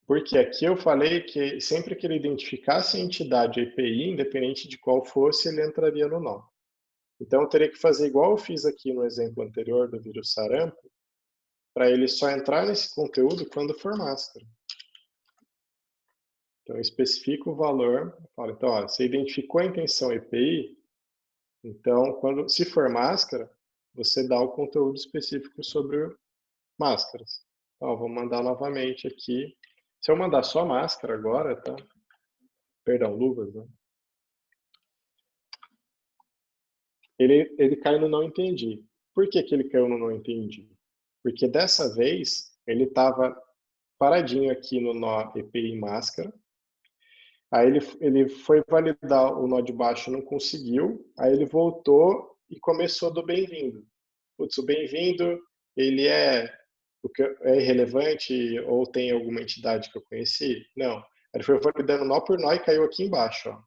Porque aqui eu falei que sempre que ele identificasse a entidade API, independente de qual fosse, ele entraria no nó. Então eu teria que fazer igual eu fiz aqui no exemplo anterior do vírus sarampo, para ele só entrar nesse conteúdo quando for máscara. Então eu especifico o valor, falo, então, ó, você identificou a intenção API, então se for máscara, você dá o conteúdo específico sobre máscaras. Então, vou mandar novamente aqui. Se eu mandar só máscara agora, tá? Perdão, luvas, né? Ele cai no não entendi. Por que ele caiu no não entendi? Porque dessa vez ele estava paradinho aqui no nó EPI máscara. Aí ele foi validar o nó de baixo, não conseguiu. Aí ele voltou e começou do bem-vindo. Putz, o bem-vindo, ele é irrelevante ou tem alguma entidade que eu conheci? Não. Ele foi validando nó por nó e caiu aqui embaixo, ó,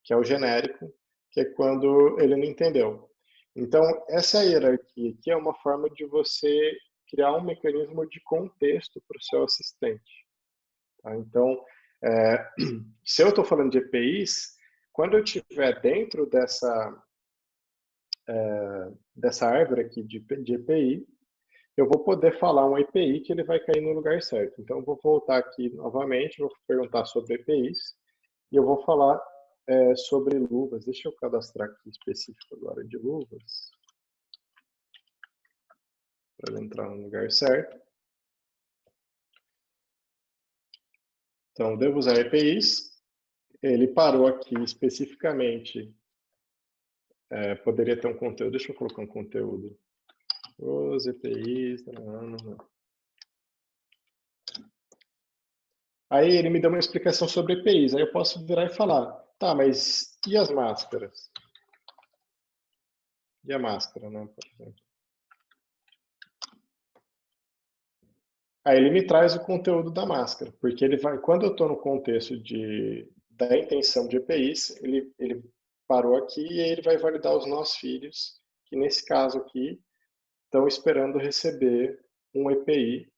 que é o genérico, que é quando ele não entendeu. Então, essa hierarquia aqui é uma forma de você criar um mecanismo de contexto para o seu assistente. Tá? Então, se eu estou falando de EPIs, quando eu estiver dentro dessa árvore aqui de EPI, eu vou poder falar um EPI que ele vai cair no lugar certo. Então, eu vou voltar aqui novamente, vou perguntar sobre EPIs, e eu vou falar sobre luvas. Deixa eu cadastrar aqui específico agora de luvas, para ele entrar no lugar certo. Então, devo usar EPIs. Ele parou aqui especificamente. Poderia ter um conteúdo. Deixa eu colocar um conteúdo. Os EPIs. Aí ele me deu uma explicação sobre EPIs. Aí eu posso virar e falar, tá, mas e as máscaras? E a máscara, né, por exemplo. Aí ele me traz o conteúdo da máscara, porque ele vai, quando eu estou no contexto da intenção de EPIs, ele parou aqui e ele vai validar os nossos filhos, que nesse caso aqui estão esperando receber um EPI,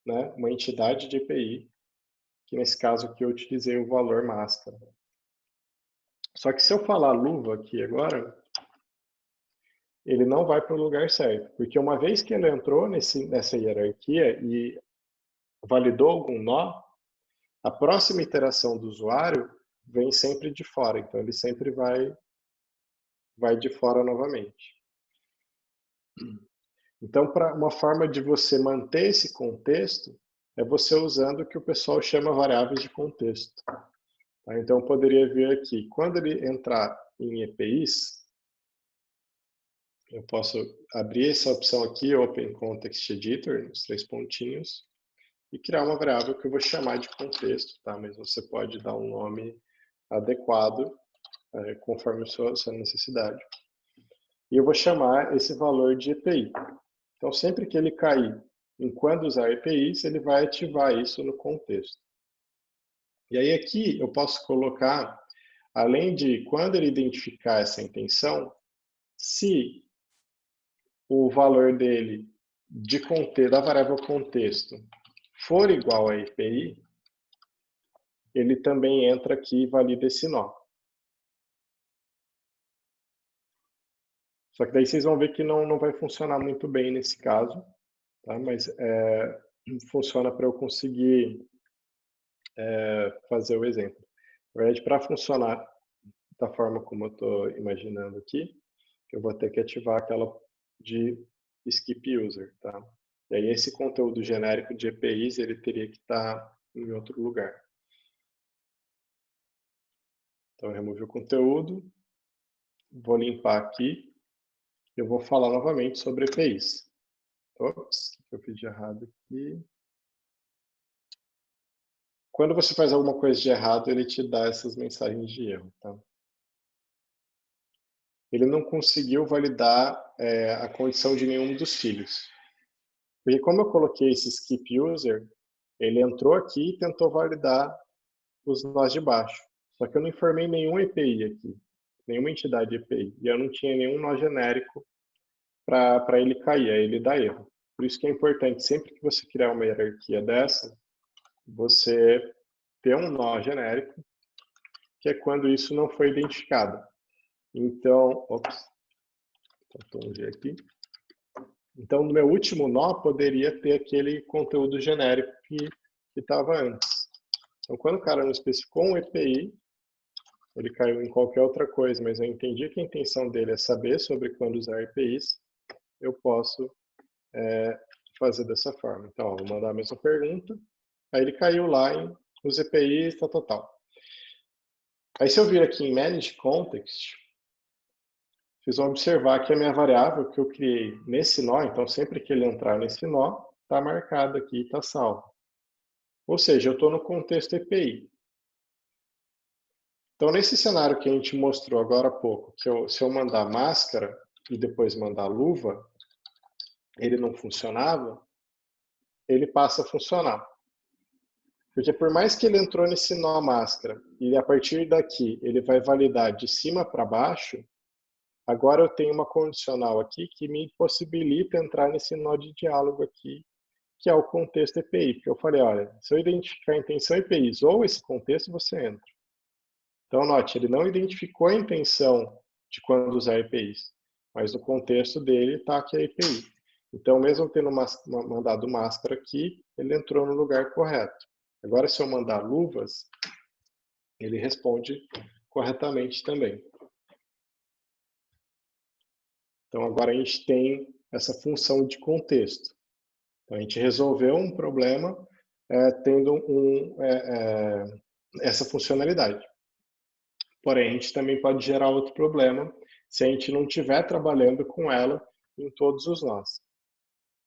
né, uma entidade de EPI, que nesse caso aqui eu utilizei o valor máscara. Só que se eu falar luva aqui agora, ele não vai para o lugar certo, porque uma vez que ele entrou nessa hierarquia e validou algum nó, a próxima iteração do usuário vem sempre de fora, então ele sempre vai de fora novamente. Então, uma forma de você manter esse contexto é você usando o que o pessoal chama variáveis de contexto. Tá? Então, eu poderia vir aqui, quando ele entrar em EPIs, eu posso abrir essa opção aqui, Open Context Editor, os 3 pontinhos, e criar uma variável que eu vou chamar de contexto, tá? Mas você pode dar um nome adequado, conforme a sua necessidade. E eu vou chamar esse valor de EPI. Então, sempre que ele cair em quando usar EPIs, ele vai ativar isso no contexto. E aí aqui eu posso colocar, além de quando ele identificar essa intenção, se o valor dele da variável contexto for igual a EPI, ele também entra aqui e valida esse nó. Só que daí vocês vão ver que não vai funcionar muito bem nesse caso, tá? Mas funciona para eu conseguir fazer o exemplo. Na verdade, para funcionar da forma como eu estou imaginando aqui, eu vou ter que ativar aquela de skip user, tá? E aí esse conteúdo genérico de EPIs, ele teria que estar em outro lugar. Então, eu removi o conteúdo, vou limpar aqui, eu vou falar novamente sobre EPIs. Ops, o que eu fiz de errado aqui? Quando você faz alguma coisa de errado, ele te dá essas mensagens de erro, tá? Ele não conseguiu validar a condição de nenhum dos filhos. Porque como eu coloquei esse skip user, ele entrou aqui e tentou validar os nós de baixo. Só que eu não informei nenhum EPI aqui, nenhuma entidade EPI. E eu não tinha nenhum nó genérico para ele cair, aí ele dá erro. Por isso que é importante, sempre que você criar uma hierarquia dessa, você ter um nó genérico, que é quando isso não foi identificado. Então, faltou um G aqui. Então, no meu último nó, poderia ter aquele conteúdo genérico que estava antes. Então, quando o cara não especificou um EPI, ele caiu em qualquer outra coisa, mas eu entendi que a intenção dele é saber sobre quando usar EPIs, eu posso fazer dessa forma. Então, ó, vou mandar a mesma pergunta, aí ele caiu lá em os EPIs, tal. Aí, se eu vir aqui em Manage Context, vocês vão observar que a minha variável que eu criei nesse nó, então sempre que ele entrar nesse nó, está marcado aqui, está salvo. Ou seja, eu estou no contexto EPI. Então, nesse cenário que a gente mostrou agora há pouco, que se eu mandar máscara e depois mandar luva, ele não funcionava, ele passa a funcionar. Porque por mais que ele entrou nesse nó máscara, e a partir daqui ele vai validar de cima para baixo, agora eu tenho uma condicional aqui que me possibilita entrar nesse nó de diálogo aqui, que é o contexto EPI. Porque eu falei, olha, se eu identificar a intenção EPIs ou esse contexto, você entra. Então, note, ele não identificou a intenção de quando usar EPIs, mas no contexto dele está aqui a EPI. Então, mesmo tendo mandado máscara aqui, ele entrou no lugar correto. Agora, se eu mandar luvas, ele responde corretamente também. Então, agora a gente tem essa função de contexto. Então, a gente resolveu um problema tendo essa funcionalidade. Porém, a gente também pode gerar outro problema se a gente não estiver trabalhando com ela em todos os nós.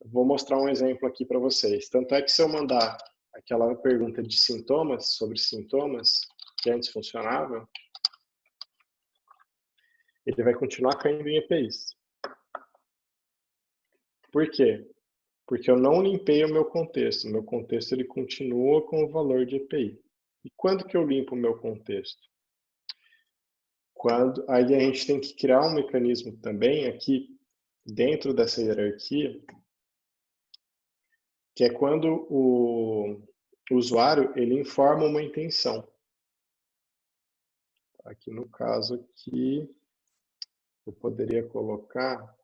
Eu vou mostrar um exemplo aqui para vocês. Tanto é que se eu mandar aquela pergunta de sintomas, sobre sintomas, que antes funcionava, ele vai continuar caindo em EPIs. Por quê? Porque eu não limpei o meu contexto. O meu contexto ele continua com o valor de EPI. E quando que eu limpo o meu contexto? Aí a gente tem que criar um mecanismo também aqui dentro dessa hierarquia, que é quando o usuário ele informa uma intenção. Aqui no caso aqui, eu poderia colocar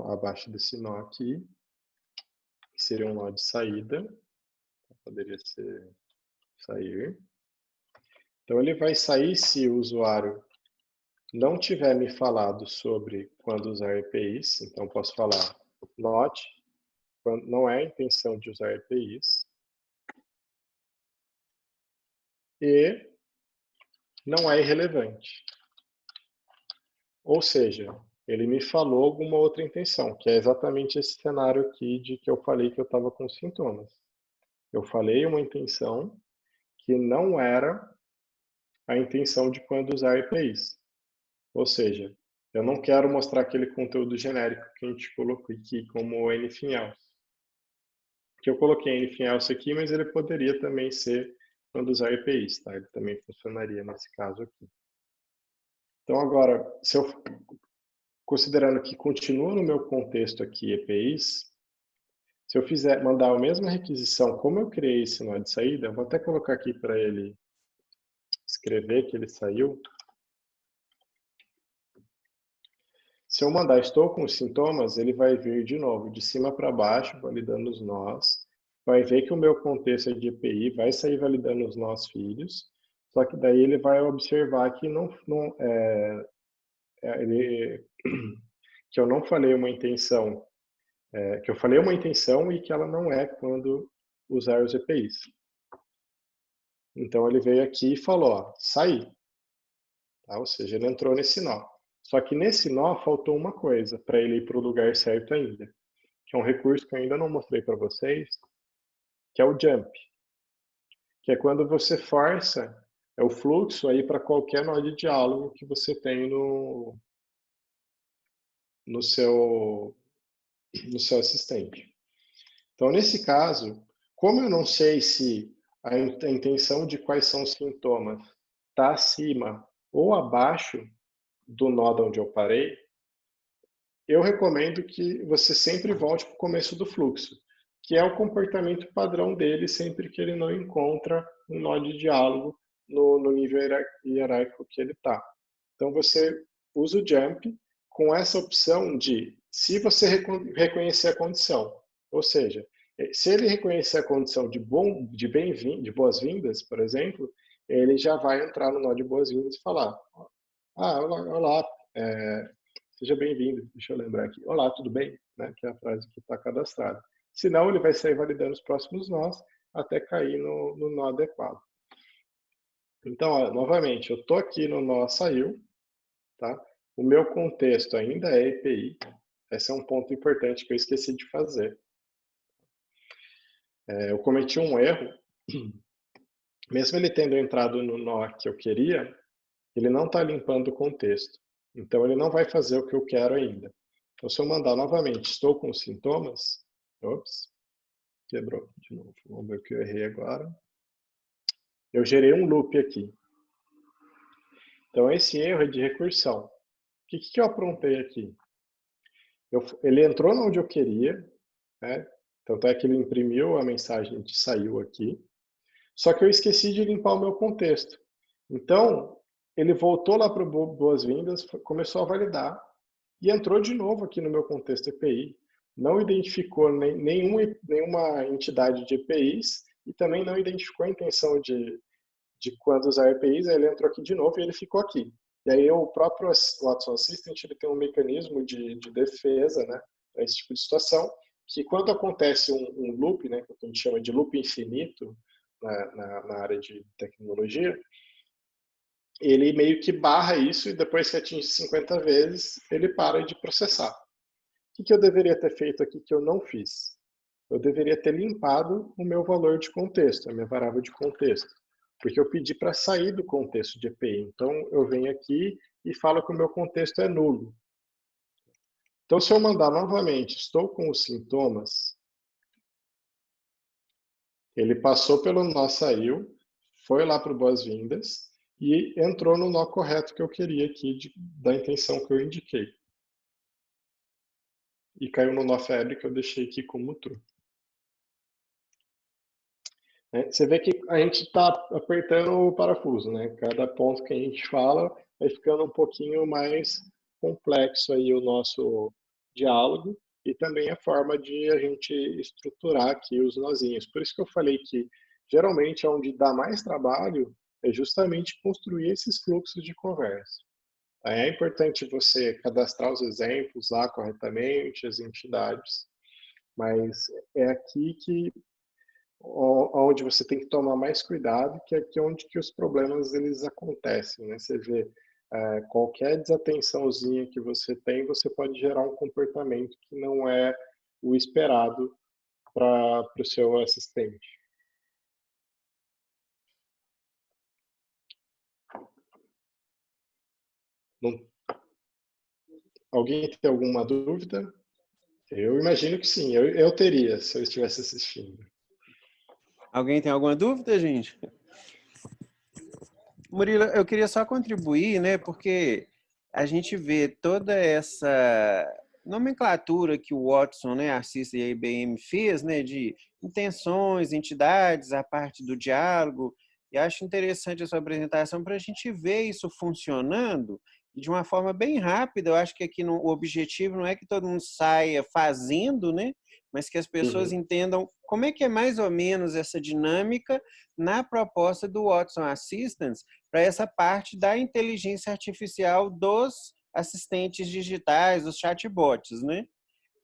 abaixo desse nó aqui, que seria um nó de saída, poderia ser sair. Então ele vai sair se o usuário não tiver me falado sobre quando usar EPIs, então posso falar not, quando não é a intenção de usar EPIs, e não é irrelevante. Ou seja, ele me falou alguma outra intenção, que é exatamente esse cenário aqui de que eu falei que eu estava com sintomas. Eu falei uma intenção que não era a intenção de quando usar EPIs. Ou seja, eu não quero mostrar aquele conteúdo genérico que a gente colocou aqui como anything else. Que eu coloquei anything else aqui, mas ele poderia também ser quando usar EPIs, tá? Ele também funcionaria nesse caso aqui. Então agora, se eu considerando que continua no meu contexto aqui EPIs, se eu mandar a mesma requisição, como eu criei esse nó de saída, eu vou até colocar aqui para ele escrever que ele saiu. Se eu mandar estou com os sintomas, ele vai vir de novo, de cima para baixo, validando os nós. Vai ver que o meu contexto é de EPI, vai sair validando os nós filhos, só que daí ele vai observar que que eu não falei uma intenção, que eu falei uma intenção e que ela não é quando usar os EPIs. Então ele veio aqui e falou, ó, saí. Tá? Ou seja, ele entrou nesse nó. Só que nesse nó faltou uma coisa para ele ir para o lugar certo ainda, que é um recurso que eu ainda não mostrei para vocês, que é o jump, que é quando você força o fluxo aí para qualquer nó de diálogo que você tem no seu assistente. Então, nesse caso, como eu não sei se a intenção de quais são os sintomas está acima ou abaixo do nó de onde eu parei, eu recomendo que você sempre volte para o começo do fluxo, que é o comportamento padrão dele sempre que ele não encontra um nó de diálogo no nível hierárquico que ele está. Então, você usa o jump com essa opção de, se você reconhecer a condição, ou seja, se ele reconhecer a condição de boas-vindas, por exemplo, ele já vai entrar no nó de boas-vindas e falar: olá, seja bem-vindo. Deixa eu lembrar aqui. Olá, tudo bem? Né? Que é a frase que está cadastrada. Senão, ele vai sair validando os próximos nós até cair no nó adequado. Então, ó, novamente, eu estou aqui no nó saiu, tá? O meu contexto ainda é EPI. Esse é um ponto importante que eu esqueci de fazer. Eu cometi um erro. Mesmo ele tendo entrado no nó que eu queria, ele não está limpando o contexto. Então, ele não vai fazer o que eu quero ainda. Então, se eu mandar novamente, estou com sintomas... Ops, quebrou de novo. Vamos ver o que eu errei agora. Eu gerei um loop aqui. Então, esse erro é de recursão. O que eu aprontei aqui? Ele entrou onde eu queria, né? Tanto é que ele imprimiu a mensagem que saiu aqui. Só que eu esqueci de limpar o meu contexto. Então, ele voltou lá para o boas-vindas, começou a validar e entrou de novo aqui no meu contexto EPI. Não identificou nenhuma entidade de EPIs e também não identificou a intenção de quando usar EPIs. Aí ele entrou aqui de novo e ele ficou aqui. E aí o próprio Watson Assistant ele tem um mecanismo de defesa, né, para esse tipo de situação, que quando acontece um loop, né, que a gente chama de loop infinito na área de tecnologia, ele meio que barra isso e depois que atinge 50 vezes, ele para de processar. O que eu deveria ter feito aqui que eu não fiz? Eu deveria ter limpado o meu valor de contexto, a minha variável de contexto, porque eu pedi para sair do contexto de EPI. Então, eu venho aqui e falo que o meu contexto é nulo. Então, se eu mandar novamente, estou com os sintomas, ele passou pelo nó saiu, foi lá para o boas-vindas e entrou no nó correto que eu queria aqui, da intenção que eu indiquei. E caiu no nó febre que eu deixei aqui como true. Você vê que a gente está apertando o parafuso, né? Cada ponto que a gente fala vai ficando um pouquinho mais complexo aí o nosso diálogo e também a forma de a gente estruturar aqui os nozinhos. Por isso que eu falei que geralmente onde dá mais trabalho é justamente construir esses fluxos de conversa. É importante você cadastrar os exemplos lá corretamente, as entidades, mas é aqui que onde você tem que tomar mais cuidado, que é aqui onde que os problemas eles acontecem, né? Você vê qualquer desatençãozinha que você tem, você pode gerar um comportamento que não é o esperado para o seu assistente. Não... Alguém tem alguma dúvida? Eu imagino que sim, eu teria, se eu estivesse assistindo. Alguém tem alguma dúvida, gente? Murilo, eu queria só contribuir, né? Porque a gente vê toda essa nomenclatura que o Watson, né, a CISA e a IBM fez, né, de intenções, entidades, a parte do diálogo. E acho interessante a sua apresentação para a gente ver isso funcionando de uma forma bem rápida. Eu acho que aqui o objetivo não é que todo mundo saia fazendo, né? Mas que as pessoas entendam como é que é mais ou menos essa dinâmica na proposta do Watson Assistant para essa parte da inteligência artificial dos assistentes digitais, dos chatbots, né?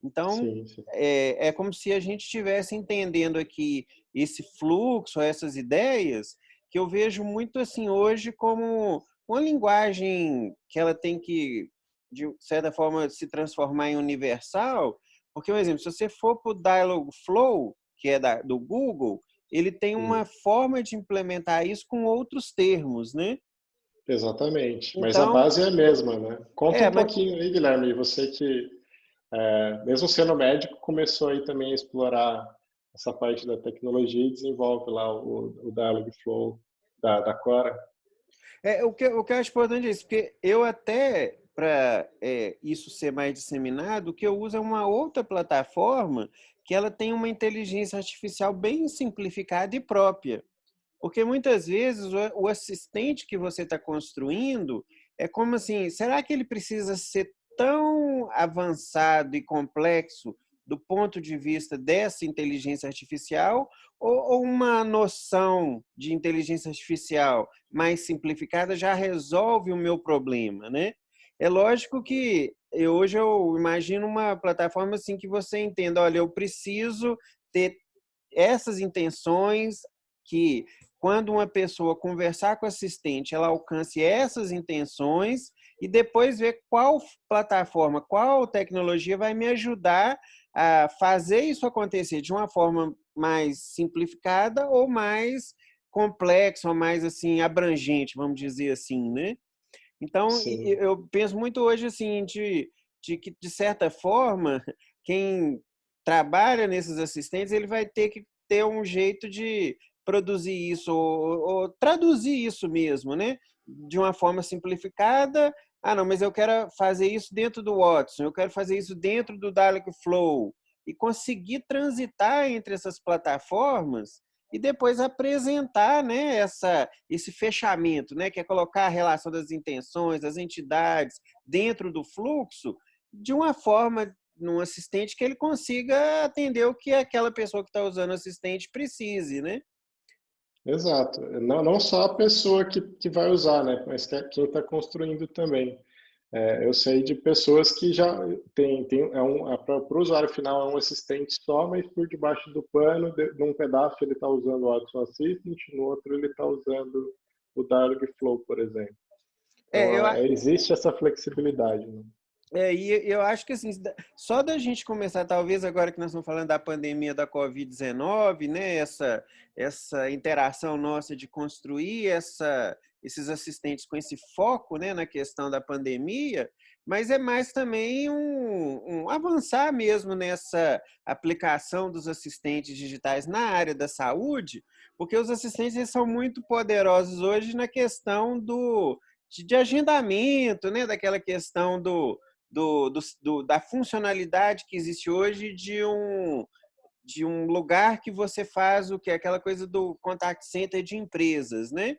Então, sim. é como se a gente estivesse entendendo aqui esse fluxo, essas ideias, que eu vejo muito assim hoje como uma linguagem que ela tem que, de certa forma, se transformar em universal, porque, por exemplo, se você for para o Dialogflow, que é do Google, ele tem uma forma de implementar isso com outros termos, né? Exatamente, mas a Então, base é a mesma, né? Conta um mas pouquinho aí, Guilherme, você que, mesmo sendo médico, começou aí também a explorar essa parte da tecnologia e desenvolve lá o Dialogflow da Quora. o que eu acho importante é isso, porque eu até, para isso ser mais disseminado, o que eu uso é uma outra plataforma que ela tem uma inteligência artificial bem simplificada e própria. Porque muitas vezes o assistente que você está construindo é como assim, será que ele precisa ser tão avançado e complexo do ponto de vista dessa inteligência artificial ou uma noção de inteligência artificial mais simplificada já resolve o meu problema, né? É lógico que hoje eu imagino uma plataforma assim que você entenda, olha, eu preciso ter essas intenções que quando uma pessoa conversar com o assistente, ela alcance essas intenções e depois ver qual plataforma, qual tecnologia vai me ajudar a fazer isso acontecer de uma forma mais simplificada ou mais complexa, ou mais assim abrangente, vamos dizer assim, né? Então, Sim, eu penso muito hoje assim de que de certa forma quem trabalha nesses assistentes, ele vai ter que ter um jeito de produzir isso ou traduzir isso mesmo, né? De uma forma simplificada. Ah, não, mas eu quero fazer isso dentro do Watson, eu quero fazer isso dentro do Dialogflow e conseguir transitar entre essas plataformas e depois apresentar, né, esse fechamento, né, que é colocar a relação das intenções, das entidades dentro do fluxo de uma forma num assistente que ele consiga atender o que aquela pessoa que está usando o assistente precise, né? exato. Não só a pessoa que vai usar, né? Mas quem está construindo também. Eu sei de pessoas que já para o usuário final é um assistente só, mas por debaixo do pano, num pedaço ele está usando o Watson Assistant, no outro ele está usando o Dialogflow, por exemplo. É, eu, Então, existe essa flexibilidade, né? e eu acho que assim, só da gente começar, talvez agora que nós estamos falando da pandemia da Covid-19, né, essa interação nossa de construir esses assistentes com esse foco, né, na questão da pandemia, mas é mais também um avançar mesmo nessa aplicação dos assistentes digitais na área da saúde, porque os assistentes eles são muito poderosos hoje na questão de agendamento, né, daquela questão da funcionalidade que existe hoje de um lugar que você faz o que é aquela coisa do contact center de empresas, né?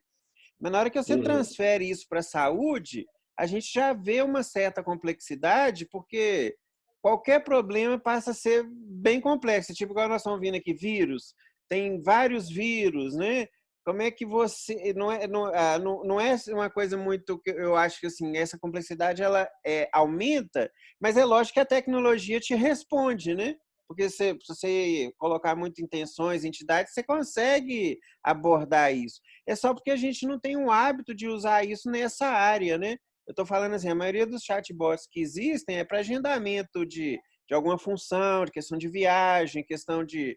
Mas na hora que você Uhum. transfere isso para a saúde, a gente já vê uma certa complexidade, porque qualquer problema passa a ser bem complexo. Tipo, agora nós estamos vendo aqui vírus, tem vários vírus, né? Como é que você não é uma coisa muito que eu acho que assim essa complexidade ela aumenta, mas é lógico que a tecnologia te responde, né? Porque se você colocar muito intenções, entidades, você consegue abordar isso. É só porque a gente não tem um hábito de usar isso nessa área, né? Eu estou falando assim, a maioria dos chatbots que existem é para agendamento de alguma função, de questão de viagem, questão de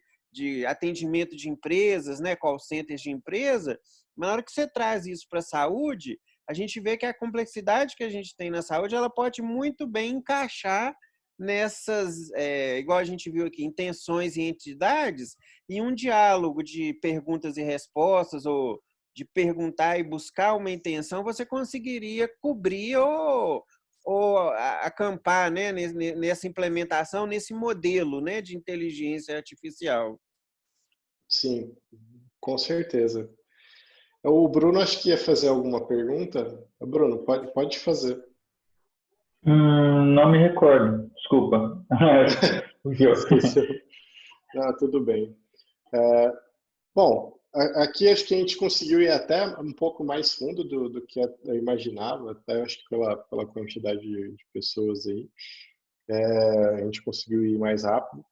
atendimento de empresas, né, call centers de empresa, mas na hora que você traz isso para a saúde, a gente vê que a complexidade que a gente tem na saúde, ela pode muito bem encaixar nessas, igual a gente viu aqui, intenções e entidades, e um diálogo de perguntas e respostas, ou de perguntar e buscar uma intenção, você conseguiria cobrir ou acampar, né, nessa implementação, nesse modelo, né, de inteligência artificial. Sim, com certeza. O Bruno acho que ia fazer alguma pergunta. Bruno, pode fazer. Não me recordo, desculpa. Esqueceu. Ah, tudo bem. Bom, aqui acho que a gente conseguiu ir até um pouco mais fundo do que eu imaginava, até acho que pela quantidade de pessoas aí. A gente conseguiu ir mais rápido.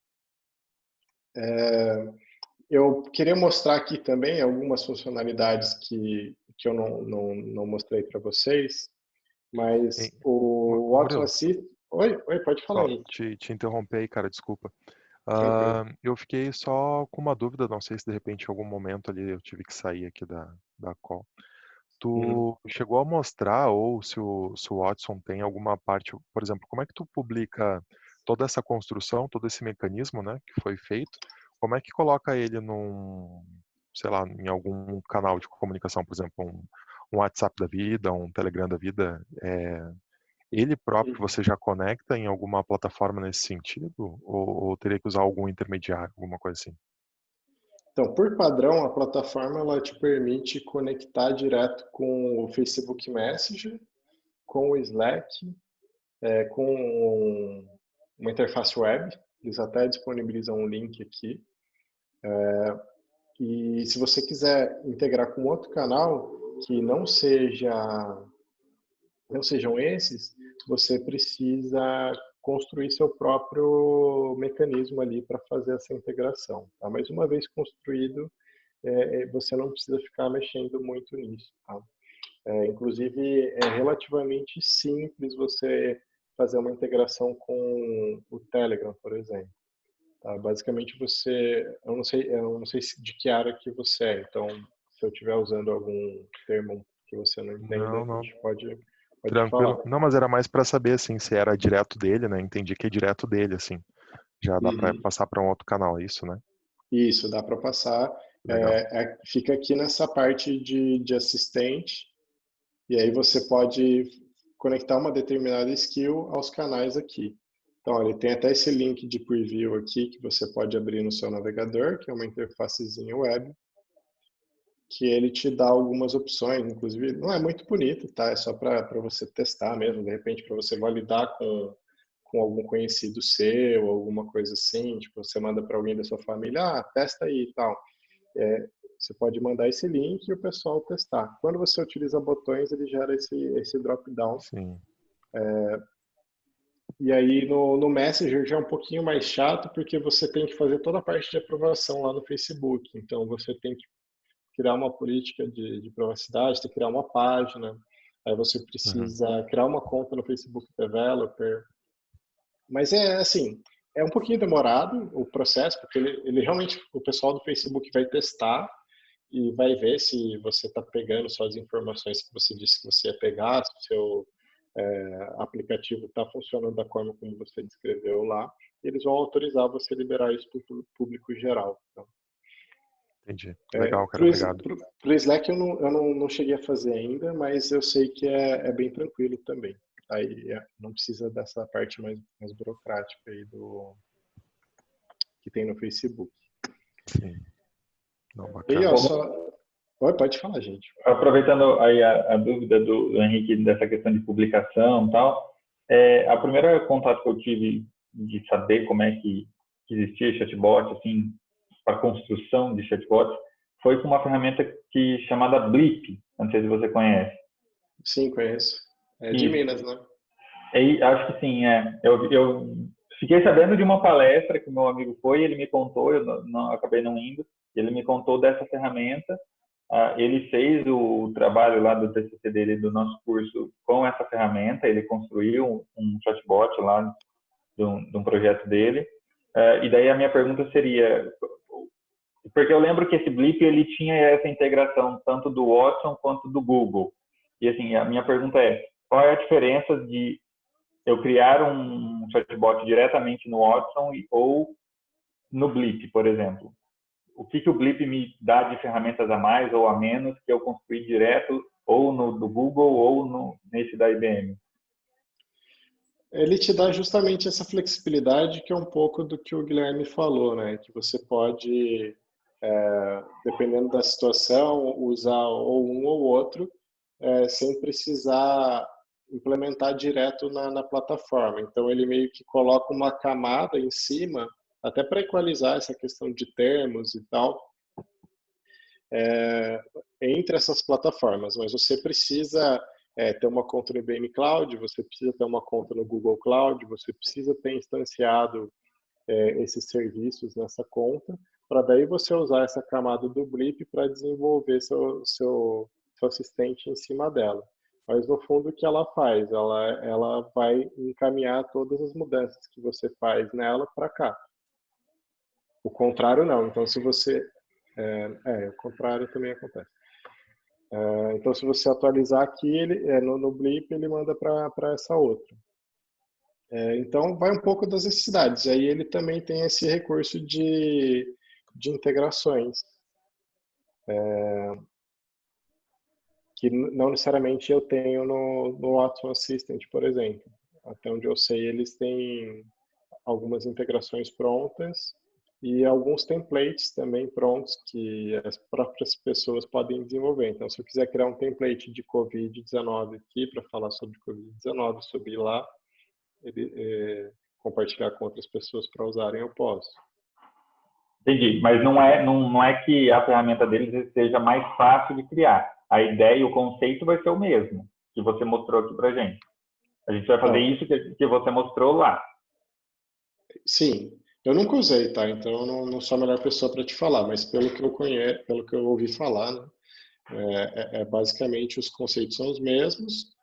Eu queria mostrar aqui também algumas funcionalidades que eu não mostrei para vocês, mas o Watson Bruno, Assist... Oi, pode falar só aí. te interromper aí, cara, desculpa. Tranquilo. Eu fiquei só com uma dúvida, não sei se de repente em algum momento ali eu tive que sair aqui da call. Uhum. Tu chegou a mostrar ou se o Watson tem alguma parte, por exemplo, como é que tu publica toda essa construção, todo esse mecanismo, né, que foi feito, como é que coloca ele sei lá, em algum canal de comunicação, por exemplo, um WhatsApp da vida, um Telegram da vida, ele próprio você já conecta em alguma plataforma nesse sentido? Ou teria que usar algum intermediário, alguma coisa assim? Então, por padrão, a plataforma ela te permite conectar direto com o Facebook Messenger, com o Slack, com uma interface web. Eles até disponibilizam um link aqui. E se você quiser integrar com outro canal que não sejam esses, você precisa construir seu próprio mecanismo ali para fazer essa integração. Tá? Mas uma vez construído, você não precisa ficar mexendo muito nisso. Tá? Inclusive, é relativamente simples você fazer uma integração com o Telegram, por exemplo. Tá? Basicamente, eu não sei de que área que você é. Então, se eu estiver usando algum termo que você não entenda, Não, a não. gente pode falar. Tranquilo. Não, mas era mais para saber, assim, se era direto dele, né? Entendi que é direto dele, assim. Já dá para Uhum. passar para um outro canal, é isso, né? Isso, dá para passar. Legal. Fica aqui nessa parte de assistente, e aí você pode conectar uma determinada skill aos canais aqui. Então, ele tem até esse link de preview aqui que você pode abrir no seu navegador, que é uma interfacezinha web, que ele te dá algumas opções, inclusive não é muito bonito, tá? É só para você testar mesmo, de repente para você validar com algum conhecido seu, alguma coisa assim, tipo, você manda para alguém da sua família, testa aí e tal. Você pode mandar esse link e o pessoal testar. Quando você utiliza botões, ele gera esse drop-down. Sim. E aí no Messenger já é um pouquinho mais chato, porque você tem que fazer toda a parte de aprovação lá no Facebook. Então você tem que criar uma política de privacidade, tem que criar uma página, aí você Uhum. precisa criar uma conta no Facebook Developer. Mas é assim, é um pouquinho demorado o processo, porque ele realmente, o pessoal do Facebook vai testar e vai ver se você está pegando só as informações que você disse que você ia pegar, se o seu aplicativo está funcionando da forma como você descreveu lá, e eles vão autorizar você liberar isso para o público geral. Então, Entendi. Legal, cara. para Obrigado. o Slack eu não cheguei a fazer ainda, mas eu sei que é bem tranquilo também. Aí não precisa dessa parte mais burocrática aí que tem no Facebook. Sim. Não, E aí, bacana. ó, Como, só. Pode falar, gente. aproveitando aí a dúvida do Henrique dessa questão de publicação e tal, a primeira contato que eu tive de saber como é que existia chatbot, assim, para construção de chatbots, foi com uma ferramenta chamada Blip, não sei se você conhece. Sim, conheço. É de Isso. Minas, né? Acho que sim, Eu fiquei sabendo de uma palestra que meu amigo foi, ele me contou, eu acabei não indo, ele me contou dessa ferramenta. Ele fez o trabalho lá do TCC dele, do nosso curso, com essa ferramenta. Ele construiu um chatbot lá de um projeto dele. E daí a minha pergunta seria, porque eu lembro que esse Blip ele tinha essa integração tanto do Watson quanto do Google. E assim, a minha pergunta é, qual é a diferença de eu criar um chatbot diretamente no Watson ou no Blip, por exemplo? O que o Blip me dá de ferramentas a mais ou a menos que eu construí direto ou no do Google ou nesse da IBM? Ele te dá justamente essa flexibilidade que é um pouco do que o Guilherme falou, né? Que você pode, dependendo da situação, usar ou um ou outro, sem precisar implementar direto na plataforma. Então, ele meio que coloca uma camada em cima, até para equalizar essa questão de termos e tal, entre essas plataformas, mas você precisa ter uma conta no IBM Cloud, você precisa ter uma conta no Google Cloud, você precisa ter instanciado esses serviços nessa conta, para daí você usar essa camada do Blip para desenvolver seu assistente em cima dela. Mas no fundo o que ela faz? Ela vai encaminhar todas as mudanças que você faz nela para cá. O contrário não. Então, se você... o contrário também acontece. Então, se você atualizar aqui, no Blip, ele manda para essa outra. Então, vai um pouco das necessidades. Aí ele também tem esse recurso de integrações, que não necessariamente eu tenho no Watson Assistant, por exemplo. Até onde eu sei, eles têm algumas integrações prontas e alguns templates também prontos que as próprias pessoas podem desenvolver. Então, se eu quiser criar um template de COVID-19 aqui para falar sobre COVID-19, subir lá, compartilhar com outras pessoas para usarem, eu posso. Entendi, mas não é que a ferramenta deles seja mais fácil de criar. A ideia e o conceito vai ser o mesmo, que você mostrou aqui para gente. A gente vai fazer isso que você mostrou lá. Sim, eu nunca usei, tá? Então eu não sou a melhor pessoa para te falar, mas pelo que eu conheço, pelo que eu ouvi falar, né, basicamente os conceitos são os mesmos.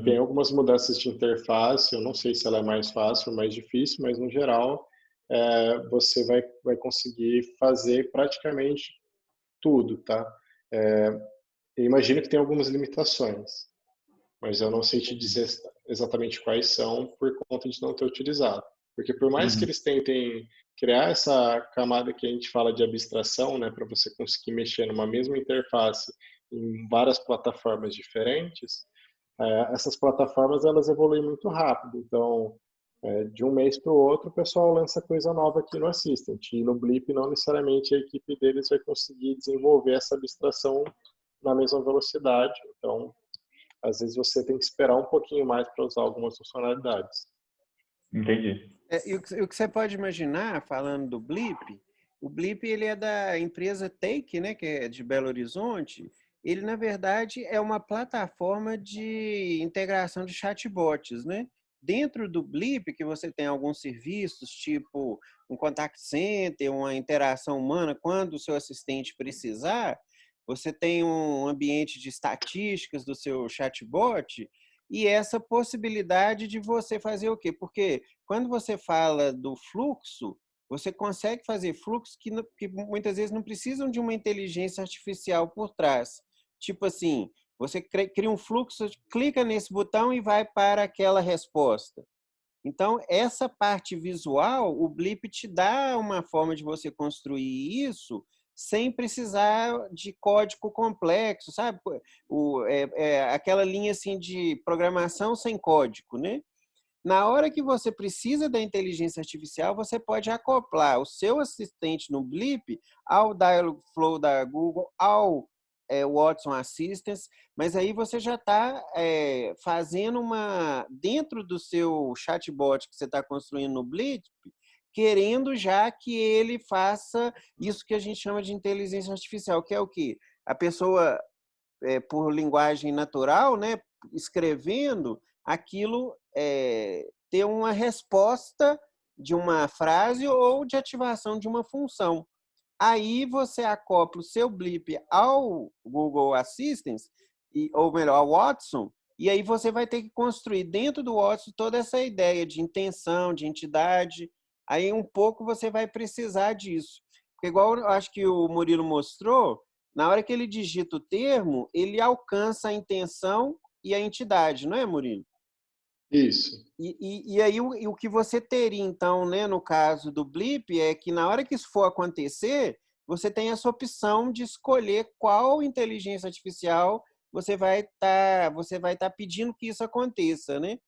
Tem algumas mudanças de interface, eu não sei se ela é mais fácil ou mais difícil, mas no geral você vai conseguir fazer praticamente tudo, tá? Eu imagino que tem algumas limitações, mas eu não sei te dizer exatamente quais são por conta de não ter utilizado. Porque por mais que eles tentem criar essa camada que a gente fala de abstração, né, para você conseguir mexer numa mesma interface em várias plataformas diferentes, essas plataformas elas evoluem muito rápido. Então, de um mês para o outro, o pessoal lança coisa nova aqui no Assistant. E no Blip, não necessariamente a equipe deles vai conseguir desenvolver essa abstração na mesma velocidade. Então, às vezes você tem que esperar um pouquinho mais para usar algumas funcionalidades. Entendi. E o que você pode imaginar, falando do Blip, o Blip ele é da empresa Take, né, que é de Belo Horizonte. Ele, na verdade, é uma plataforma de integração de chatbots, né? Dentro do Blip, que você tem alguns serviços, tipo um contact center, uma interação humana, quando o seu assistente precisar, você tem um ambiente de estatísticas do seu chatbot e essa possibilidade de você fazer o quê? Porque quando você fala do fluxo, você consegue fazer fluxos que muitas vezes não precisam de uma inteligência artificial por trás. Tipo assim, você cria um fluxo, clica nesse botão e vai para aquela resposta. Então, essa parte visual, o Blip te dá uma forma de você construir isso sem precisar de código complexo, sabe? Aquela linha assim de programação sem código, né? Na hora que você precisa da inteligência artificial, você pode acoplar o seu assistente no Blip ao Dialogflow da Google, ao Watson Assistant, mas aí você já está fazendo dentro do seu chatbot que você está construindo no Blip, querendo já que ele faça isso que a gente chama de inteligência artificial, que é o quê? A pessoa, por linguagem natural, né, escrevendo, aquilo ter uma resposta de uma frase ou de ativação de uma função. Aí você acopla o seu Blip ao Google Assistant, ou melhor, ao Watson, e aí você vai ter que construir dentro do Watson toda essa ideia de intenção, de entidade. Aí um pouco você vai precisar disso. Porque igual eu acho que o Murilo mostrou, na hora que ele digita o termo, ele alcança a intenção e a entidade, não é, Murilo? Isso. E aí o que você teria, então, né, no caso do Blip, é que na hora que isso for acontecer, você tem essa opção de escolher qual inteligência artificial você vai estar pedindo que isso aconteça, né?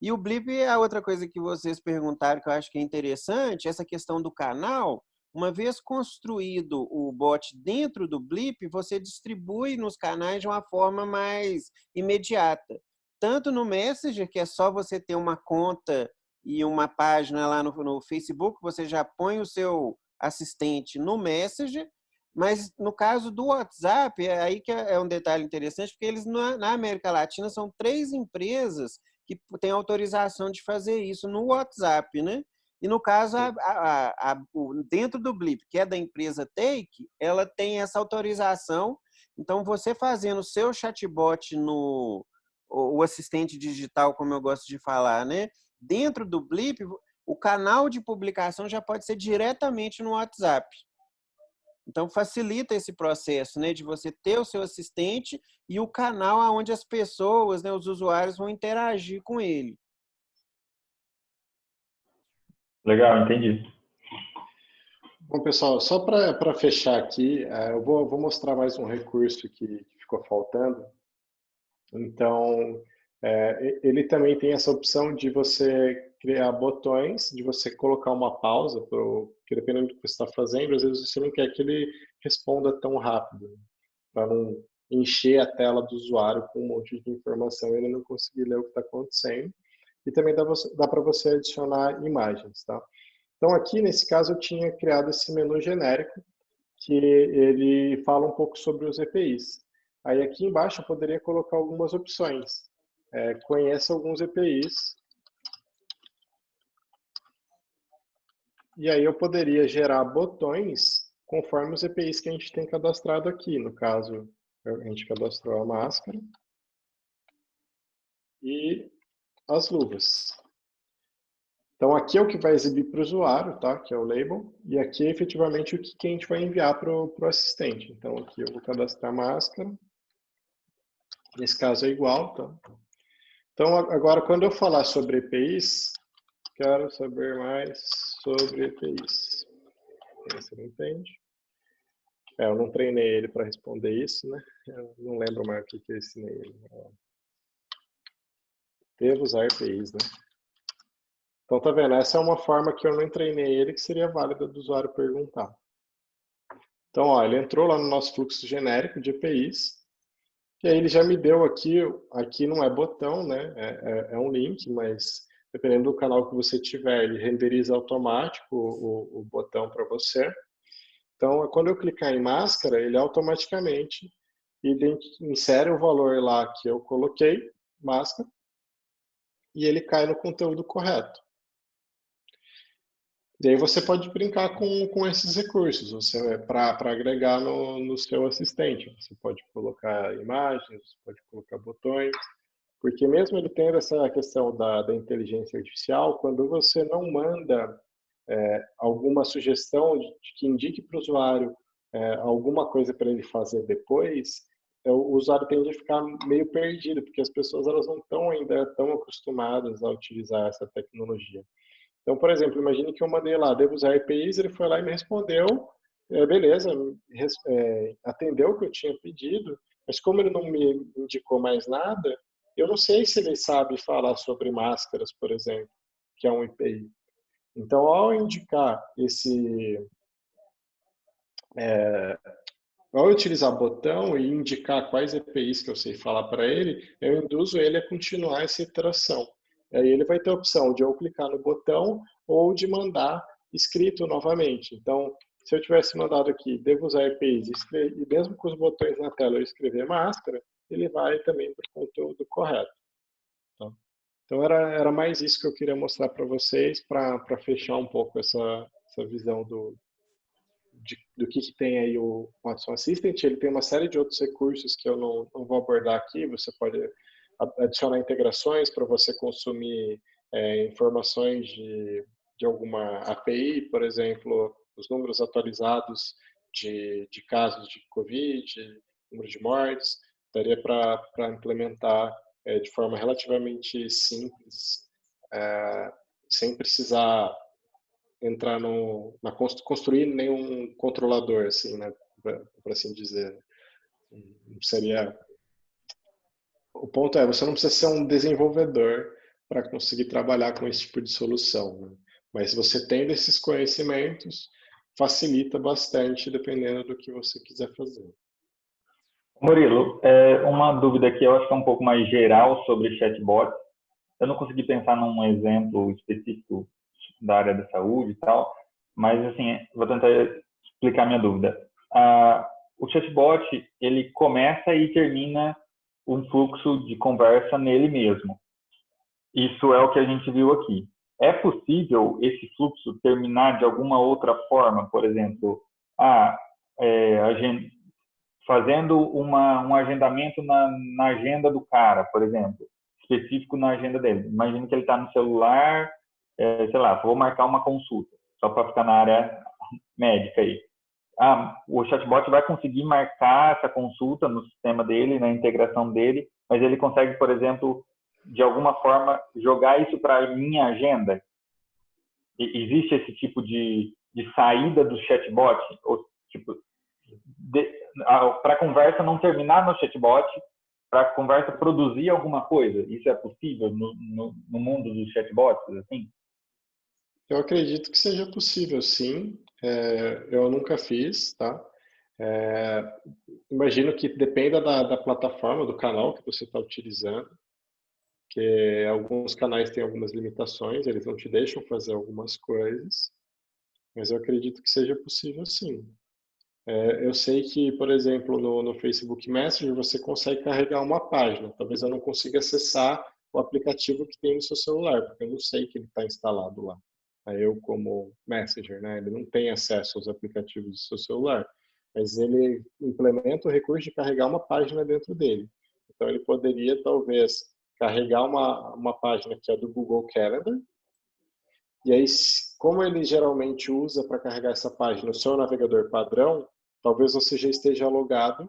E o Blip, a outra coisa que vocês perguntaram que eu acho que é interessante, essa questão do canal. Uma vez construído o bot dentro do Blip, você distribui nos canais de uma forma mais imediata. Tanto no Messenger, que é só você ter uma conta e uma página lá no Facebook, você já põe o seu assistente no Messenger, mas no caso do WhatsApp, aí que é um detalhe interessante, porque eles na América Latina são 3 empresas que têm autorização de fazer isso no WhatsApp, né? E no caso, dentro do Blip, que é da empresa Take, ela tem essa autorização. Então, você fazendo o seu chatbot o assistente digital, como eu gosto de falar, né? Dentro do Blip, o canal de publicação já pode ser diretamente no WhatsApp. Então, facilita esse processo, né, de você ter o seu assistente e o canal onde as pessoas, né, os usuários vão interagir com ele. Legal, entendi. Bom, pessoal, só para fechar aqui, eu vou mostrar mais um recurso que ficou faltando. Então, ele também tem essa opção de você criar botões, de você colocar uma pausa, porque dependendo do que você está fazendo, às vezes você não quer que ele responda tão rápido, para não encher a tela do usuário com um monte de informação e ele não conseguir ler o que está acontecendo. E também dá para você adicionar imagens, tá? Então, aqui, nesse caso, eu tinha criado esse menu genérico, que ele fala um pouco sobre os EPIs. Aí, aqui embaixo, eu poderia colocar algumas opções. Conheça alguns EPIs. E aí, eu poderia gerar botões conforme os EPIs que a gente tem cadastrado aqui. No caso, a gente cadastrou a máscara e as luvas. Então, aqui é o que vai exibir para o usuário, tá? Que é o label. E aqui é efetivamente o que a gente vai enviar para o assistente. Então, aqui eu vou cadastrar a máscara. Nesse caso é igual, tá? Então, agora, quando eu falar sobre EPIs, quero saber mais sobre EPIs. Você não entende? Eu não treinei ele para responder isso, né? Eu não lembro mais o que eu ensinei ele. Devo usar EPIs, né? Então, tá vendo? Essa é uma forma que eu não treinei ele, que seria válida do usuário perguntar. Então, ó, ele entrou lá no nosso fluxo genérico de EPIs, e aí ele já me deu aqui não é botão, né? É um link, mas dependendo do canal que você tiver, ele renderiza automático o botão para você. Então, quando eu clicar em máscara, ele automaticamente insere o valor lá que eu coloquei, máscara, e ele cai no conteúdo correto. E aí você pode brincar com esses recursos para agregar no seu assistente. Você pode colocar imagens, você pode colocar botões, porque mesmo ele tendo essa questão da inteligência artificial, quando você não manda alguma sugestão que indique para o usuário alguma coisa para ele fazer depois, o usuário tende a ficar meio perdido, porque as pessoas elas não estão ainda tão acostumadas a utilizar essa tecnologia. Então, por exemplo, imagine que eu mandei lá, devo usar EPIs, ele foi lá e me respondeu, beleza, atendeu o que eu tinha pedido, mas como ele não me indicou mais nada, eu não sei se ele sabe falar sobre máscaras, por exemplo, que é um EPI. Então, ao indicar ao utilizar botão e indicar quais EPIs que eu sei falar para ele, eu induzo ele a continuar essa iteração. Aí ele vai ter a opção de eu clicar no botão ou de mandar escrito novamente. Então, se eu tivesse mandado aqui, devo usar EPIs, e mesmo com os botões na tela eu escrever máscara, ele vai também para o conteúdo correto. Tá? Então, era mais isso que eu queria mostrar para vocês, para fechar um pouco essa visão do que tem aí o Watson Assistant. Ele tem uma série de outros recursos que eu não vou abordar aqui. Você pode adicionar integrações para você consumir informações de alguma API, por exemplo, os números atualizados de casos de Covid, número de mortes. Daria para implementar de forma relativamente simples, sem precisar entrar construir nenhum controlador, assim, né, para assim dizer. Seria o ponto você não precisa ser um desenvolvedor para conseguir trabalhar com esse tipo de solução, né? Mas você tendo esses conhecimentos facilita bastante dependendo do que você quiser fazer. Murilo, uma dúvida aqui, eu acho que é um pouco mais geral sobre chatbot. Eu não consegui pensar num exemplo específico da área da saúde e tal, mas assim, vou tentar explicar minha dúvida. O chatbot, ele começa e termina um fluxo de conversa nele mesmo. Isso é o que a gente viu aqui. É possível esse fluxo terminar de alguma outra forma? Por exemplo, fazendo um agendamento na agenda do cara, por exemplo, específico na agenda dele. Imagina que ele está no celular, sei lá, vou marcar uma consulta, só para ficar na área médica aí. O chatbot vai conseguir marcar essa consulta no sistema dele, na integração dele, mas ele consegue, por exemplo, de alguma forma, jogar isso para a minha agenda? Existe esse tipo de saída do chatbot? Ou, tipo, para a conversa não terminar no chatbot, para a conversa produzir alguma coisa? Isso é possível no mundo dos chatbots, assim? Eu acredito que seja possível, sim. Eu nunca fiz, tá? Imagino que dependa da plataforma, do canal que você está utilizando, que alguns canais têm algumas limitações, eles não te deixam fazer algumas coisas, mas eu acredito que seja possível, sim. Eu sei que, por exemplo, no Facebook Messenger você consegue carregar uma página. Talvez eu não consiga acessar o aplicativo que tem no seu celular, porque eu não sei que ele está instalado lá. Aí eu, como Messenger, né, ele não tem acesso aos aplicativos do seu celular, mas ele implementa o recurso de carregar uma página dentro dele. Então ele poderia, talvez, carregar uma página que é do Google Calendar, e aí, como ele geralmente usa para carregar essa página no seu navegador padrão, talvez você já esteja logado,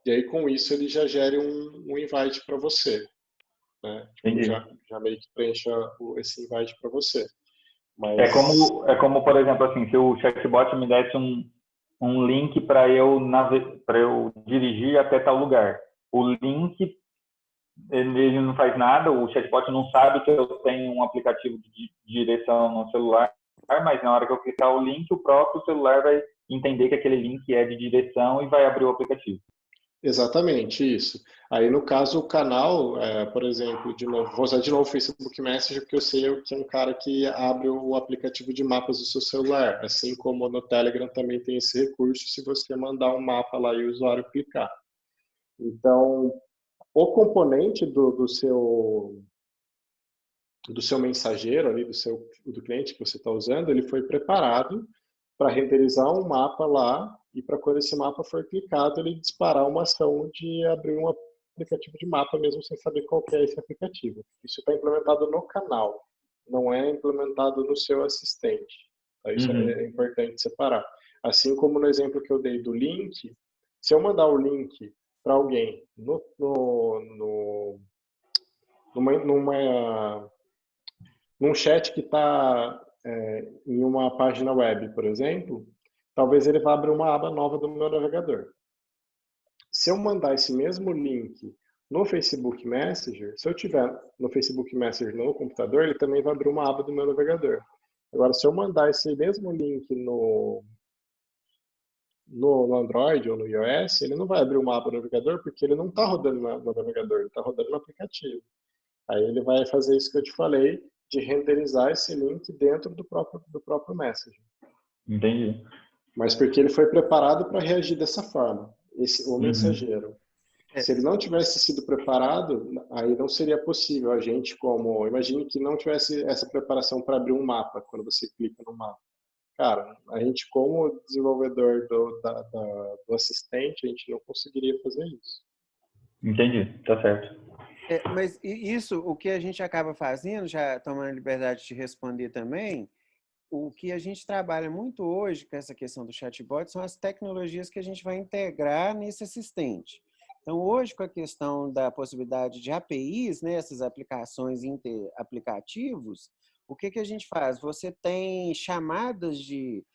e aí com isso ele já gere um invite para você, né? Tipo, já meio que preencha esse invite para você. Mas... É como, por exemplo, assim, se o chatbot me desse um link para eu dirigir até tal lugar. O link, ele não faz nada, o chatbot não sabe que eu tenho um aplicativo de direção no celular, mas na hora que eu clicar o link, o próprio celular vai entender que aquele link é de direção e vai abrir o aplicativo. Exatamente, isso. Aí, no caso, o canal, por exemplo, de novo, vou usar de novo o Facebook Messenger, porque eu sei que é um cara que abre o aplicativo de mapas do seu celular, assim como no Telegram também tem esse recurso, se você mandar um mapa lá e o usuário clicar. Então, o componente do seu mensageiro ali, do cliente que você está usando, ele foi preparado para renderizar um mapa lá e para quando esse mapa for clicado, ele disparar uma ação de abrir um aplicativo de mapa mesmo sem saber qual que é esse aplicativo. Isso está implementado no canal, não é implementado no seu assistente. Tá? Isso é importante separar. Assim como no exemplo que eu dei do link, se eu mandar o link para alguém num chat que está em uma página web, por exemplo, talvez ele vá abrir uma aba nova do meu navegador. Se eu mandar esse mesmo link no Facebook Messenger, se eu tiver no Facebook Messenger no computador, ele também vai abrir uma aba do meu navegador. Agora, se eu mandar esse mesmo link no Android ou no iOS, ele não vai abrir uma aba no navegador porque ele não está rodando no navegador, ele está rodando no aplicativo. Aí ele vai fazer isso que eu te falei, de renderizar esse link dentro do próprio Messenger. Entendi. Mas porque ele foi preparado para reagir dessa forma, o mensageiro. Se ele não tivesse sido preparado, aí não seria possível a gente imagine que não tivesse essa preparação para abrir um mapa, quando você clica no mapa. Cara, a gente como desenvolvedor do assistente, a gente não conseguiria fazer isso. Entendi, tá certo. Mas isso, o que a gente acaba fazendo, já tomando a liberdade de responder também, o que a gente trabalha muito hoje com essa questão do chatbot são as tecnologias que a gente vai integrar nesse assistente. Então, hoje, com a questão da possibilidade de APIs, né, essas aplicações interaplicativos, o que a gente faz? Você tem chamadas de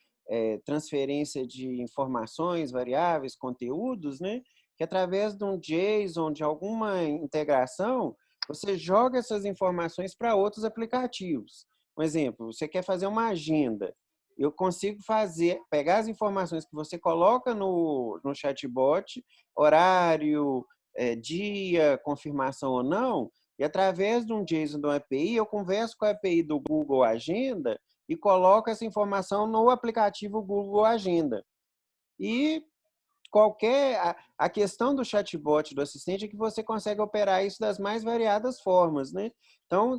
transferência de informações, variáveis, conteúdos, né, que através de um JSON, de alguma integração, você joga essas informações para outros aplicativos. Um exemplo, você quer fazer uma agenda. Eu consigo pegar as informações que você coloca no chatbot, horário, dia, confirmação ou não, e através de um JSON de uma API, eu converso com a API do Google Agenda e coloco essa informação no aplicativo Google Agenda. E a questão do chatbot, do assistente, é que você consegue operar isso das mais variadas formas, né? Então,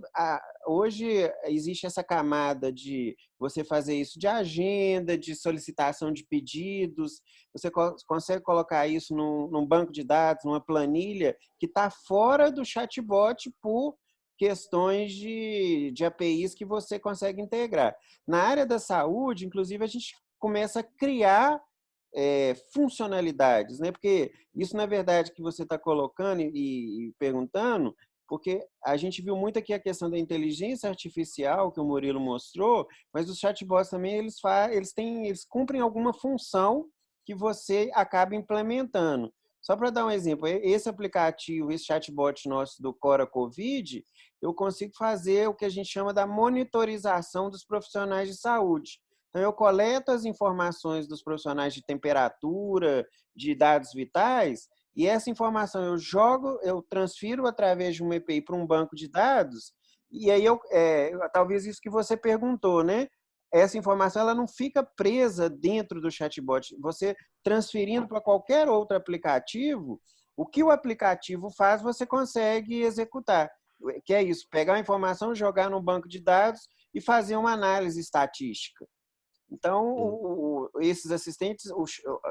hoje existe essa camada de você fazer isso de agenda, de solicitação de pedidos, você consegue colocar isso num banco de dados, numa planilha que está fora do chatbot por questões de APIs que você consegue integrar. Na área da saúde, inclusive, a gente começa a criar funcionalidades, né? Porque isso, na verdade, que você está colocando e perguntando, porque a gente viu muito aqui a questão da inteligência artificial que o Murilo mostrou, mas os chatbots também eles cumprem alguma função que você acaba implementando. Só para dar um exemplo, esse aplicativo, esse chatbot nosso do Cora Covid, eu consigo fazer o que a gente chama da monitorização dos profissionais de saúde. Então, eu coleto as informações dos profissionais de temperatura, de dados vitais, e essa informação eu transfiro através de uma API para um banco de dados, e aí talvez isso que você perguntou, né? Essa informação ela não fica presa dentro do chatbot. Você transferindo para qualquer outro aplicativo, o que o aplicativo faz, você consegue executar. Que é isso, pegar a informação, jogar no banco de dados e fazer uma análise estatística. Então, esses assistentes,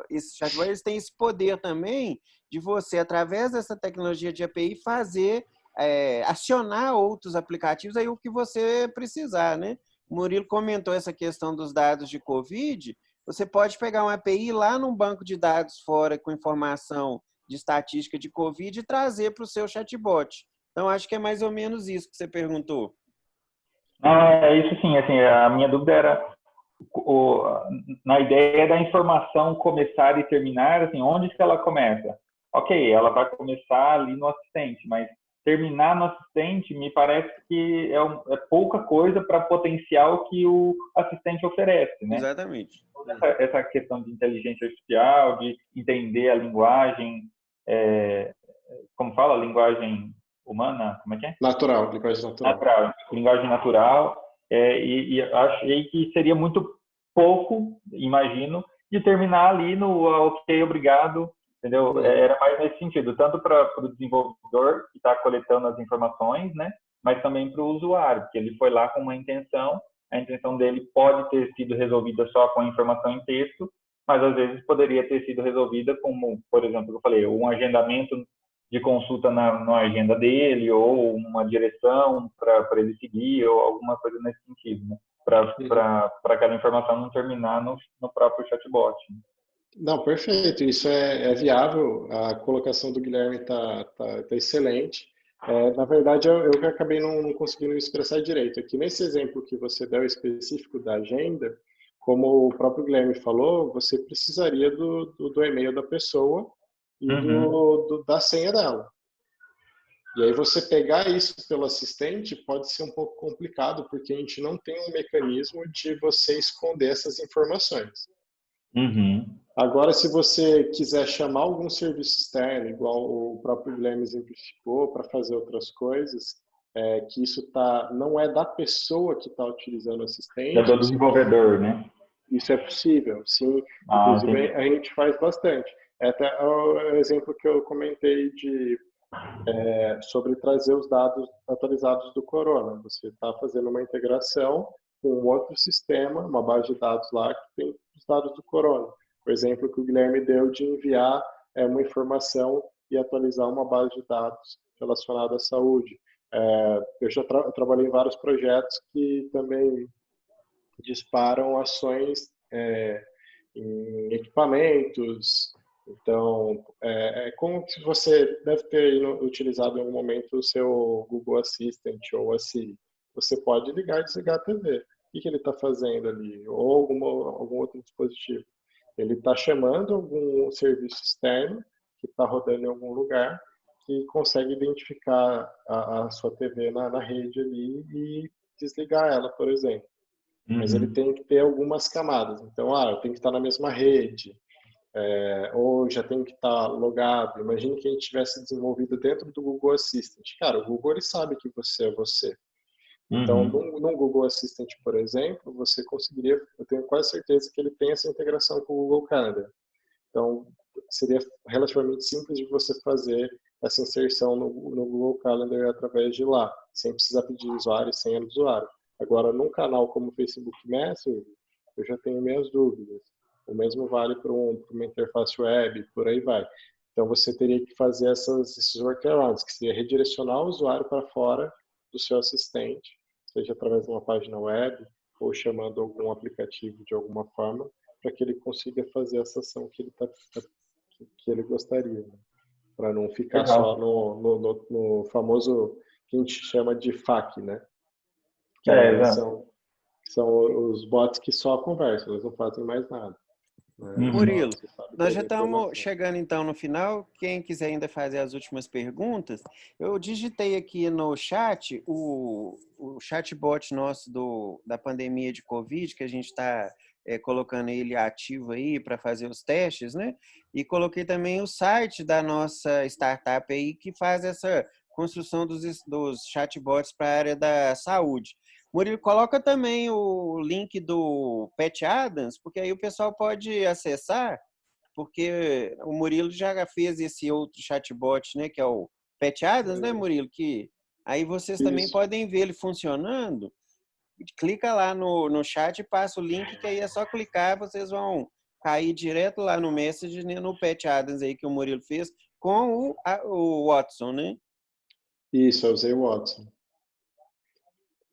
esses chatbots, eles têm esse poder também de você, através dessa tecnologia de API, acionar outros aplicativos aí o que você precisar, né? O Murilo comentou essa questão dos dados de Covid. Você pode pegar uma API lá num banco de dados fora com informação de estatística de Covid e trazer para o seu chatbot. Então, acho que é mais ou menos isso que você perguntou. É isso sim, assim, a minha dúvida era na ideia da informação começar e terminar, assim, onde que ela começa? Ok, ela vai começar ali no assistente, mas terminar no assistente me parece que é pouca coisa para o potencial que o assistente oferece, né? Exatamente. Essa questão de inteligência artificial, de entender a linguagem, como fala, linguagem humana, como é que é? Natural, linguagem natural. Linguagem natural, e achei que seria muito pouco, imagino, de terminar ali no ok, obrigado, entendeu? Era mais nesse sentido, tanto para o desenvolvedor que está coletando as informações, né? Mas também para o usuário, porque ele foi lá com uma intenção, a intenção dele pode ter sido resolvida só com a informação em texto, mas às vezes poderia ter sido resolvida como, por exemplo, eu falei, um agendamento de consulta na agenda dele, ou uma direção para ele seguir, ou alguma coisa nesse sentido, né? Para aquela informação não terminar no próprio chatbot. Não, perfeito. Isso é viável. A colocação do Guilherme tá excelente. Na verdade, eu que acabei não conseguindo expressar direito. Aqui nesse exemplo que você deu específico da agenda, como o próprio Guilherme falou, você precisaria do e-mail da pessoa e da senha dela. E aí você pegar isso pelo assistente pode ser um pouco complicado, porque a gente não tem um mecanismo de você esconder essas informações. Agora, se você quiser chamar algum serviço externo, igual o próprio Guilherme exemplificou, para fazer outras coisas, que isso não é da pessoa que está utilizando o assistente. É do desenvolvedor, né? Isso é possível, sim. Inclusive, a gente faz bastante. Até o exemplo que eu comentei sobre trazer os dados atualizados do Corona. Você está fazendo uma integração com um outro sistema, uma base de dados lá que tem os dados do Corona. O exemplo que o Guilherme deu de enviar uma informação e atualizar uma base de dados relacionada à saúde. Eu já trabalhei em vários projetos que também disparam ações em equipamentos. Então, como que você deve ter utilizado em algum momento o seu Google Assistant ou a Siri. Você pode ligar e desligar a TV. O que ele está fazendo ali? Ou algum outro dispositivo. Ele está chamando algum serviço externo que está rodando em algum lugar que consegue identificar a sua TV na rede ali e desligar ela, por exemplo. Mas ele tem que ter algumas camadas. Então, eu tenho que estar na mesma rede, ou já tem que estar logado. Imagine que a gente tivesse desenvolvido dentro do Google Assistant. Cara, o Google ele sabe que você é você. Então, no Google Assistant, por exemplo, você conseguiria, eu tenho quase certeza que ele tem essa integração com o Google Calendar. Então, seria relativamente simples de você fazer essa inserção no Google Calendar através de lá, sem precisar pedir usuário e senha do usuário. Agora, num canal como o Facebook Messenger, eu já tenho minhas dúvidas. O mesmo vale para uma interface web, por aí vai. Então, você teria que fazer esses workarounds, que seria redirecionar o usuário para fora do seu assistente, seja através de uma página web ou chamando algum aplicativo de alguma forma, para que ele consiga fazer essa ação que ele gostaria, né? Para não ficar só no famoso que a gente chama de FAQ, né? Que Exato. são os bots que só conversam, eles não fazem mais nada. Né? Murilo, nós já estamos informação. chegando então no final. Quem quiser ainda fazer as últimas perguntas, eu digitei aqui no chat o chatbot nosso da pandemia de Covid, que a gente está colocando ele ativo aí para fazer os testes, né? E coloquei também o site da nossa startup aí que faz essa construção dos chatbots para a área da saúde. Murilo, coloca também o link do Pat Adams, porque aí o pessoal pode acessar, porque o Murilo já fez esse outro chatbot, né, que é o Pat Adams, né, Murilo? Que aí vocês também podem ver ele funcionando. Clica lá no chat e passa o link, que aí é só clicar, vocês vão cair direto lá no Message, né, no Pat Adams aí que o Murilo fez com o Watson, né? Isso, eu usei o Watson.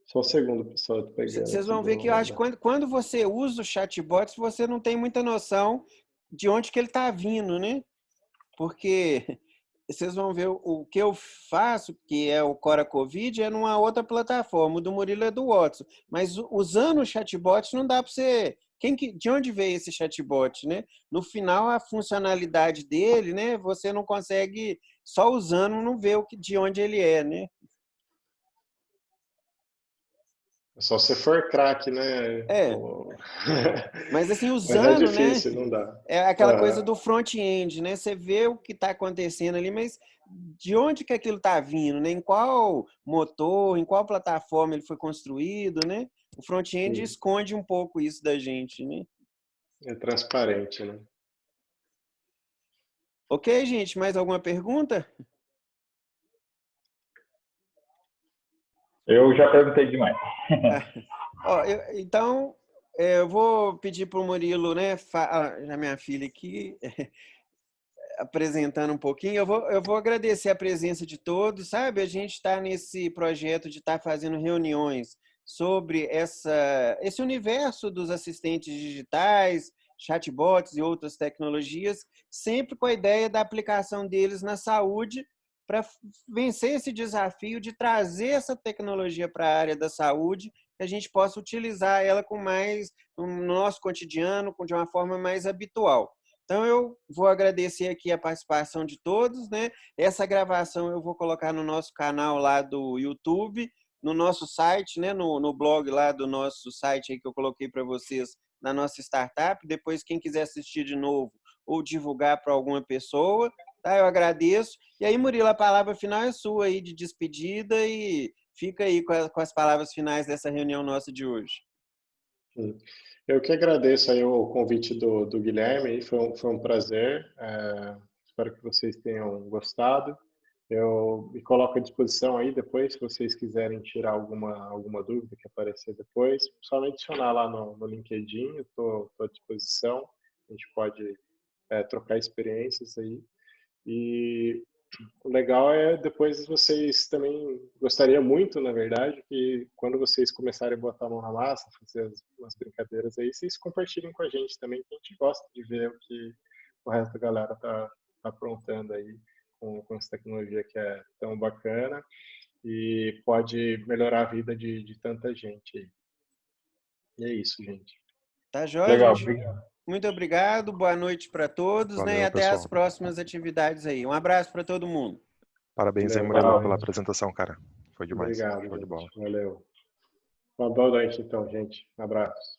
Só um segundo, pessoal, de pegar. Vocês vão ver que eu acho que quando você usa o chatbot, você não tem muita noção de onde que ele está vindo, né? Porque vocês vão ver o que eu faço, que é o Cora Covid, é numa outra plataforma. O do Murilo é do Watson. Mas usando o chatbot não dá para você... De onde veio esse chatbot, né? No final, a funcionalidade dele, né? Você não consegue, só usando, não ver de onde ele é, né? Só se for craque, né? Mas assim, Mas é usando, difícil, né? não dá. É aquela coisa do front-end, né? Você vê o que está acontecendo ali, mas de onde que aquilo está vindo, né? Em qual motor, em qual plataforma ele foi construído, né? O front-end esconde um pouco isso da gente, né? É transparente, né? Ok, gente, mais alguma pergunta? Eu já perguntei demais. Então, eu vou pedir para o Murilo, né? A minha filha aqui, apresentando um pouquinho. Eu vou agradecer a presença de todos, sabe? A gente está nesse projeto de estar fazendo reuniões sobre esse universo dos assistentes digitais, chatbots e outras tecnologias, sempre com a ideia da aplicação deles na saúde, para vencer esse desafio de trazer essa tecnologia para a área da saúde, que a gente possa utilizar ela com mais no nosso cotidiano, de uma forma mais habitual. Então, eu vou agradecer aqui a participação de todos, né? Essa gravação eu vou colocar no nosso canal lá do YouTube, no nosso site, né? No blog lá do nosso site aí que eu coloquei para vocês na nossa startup. Depois, quem quiser assistir de novo ou divulgar para alguma pessoa, tá? Eu agradeço. E aí, Murilo, a palavra final é sua aí de despedida e fica aí com as palavras finais dessa reunião nossa de hoje. Eu que agradeço aí o convite do Guilherme, foi um prazer, espero que vocês tenham gostado. Eu me coloco à disposição aí depois, se vocês quiserem tirar alguma dúvida que aparecer depois, só me adicionar lá no LinkedIn, eu estou à disposição, a gente pode trocar experiências aí. E o legal é depois vocês também, gostaria muito, na verdade, que quando vocês começarem a botar a mão na massa, fazer umas brincadeiras aí, vocês compartilhem com a gente também, que a gente gosta de ver o que o resto da galera tá aprontando aí com essa tecnologia que é tão bacana e pode melhorar a vida de tanta gente aí. E é isso, gente. Tá joia, Legal, gente? obrigado. Muito obrigado, boa noite para todos, Valeu, né? E até pessoal. as próximas atividades aí. Um abraço para todo mundo. Parabéns aí, Murilo, pela apresentação, cara. Foi demais. Obrigado, Show de bola. Valeu. Uma boa noite, então, gente. Um abraço.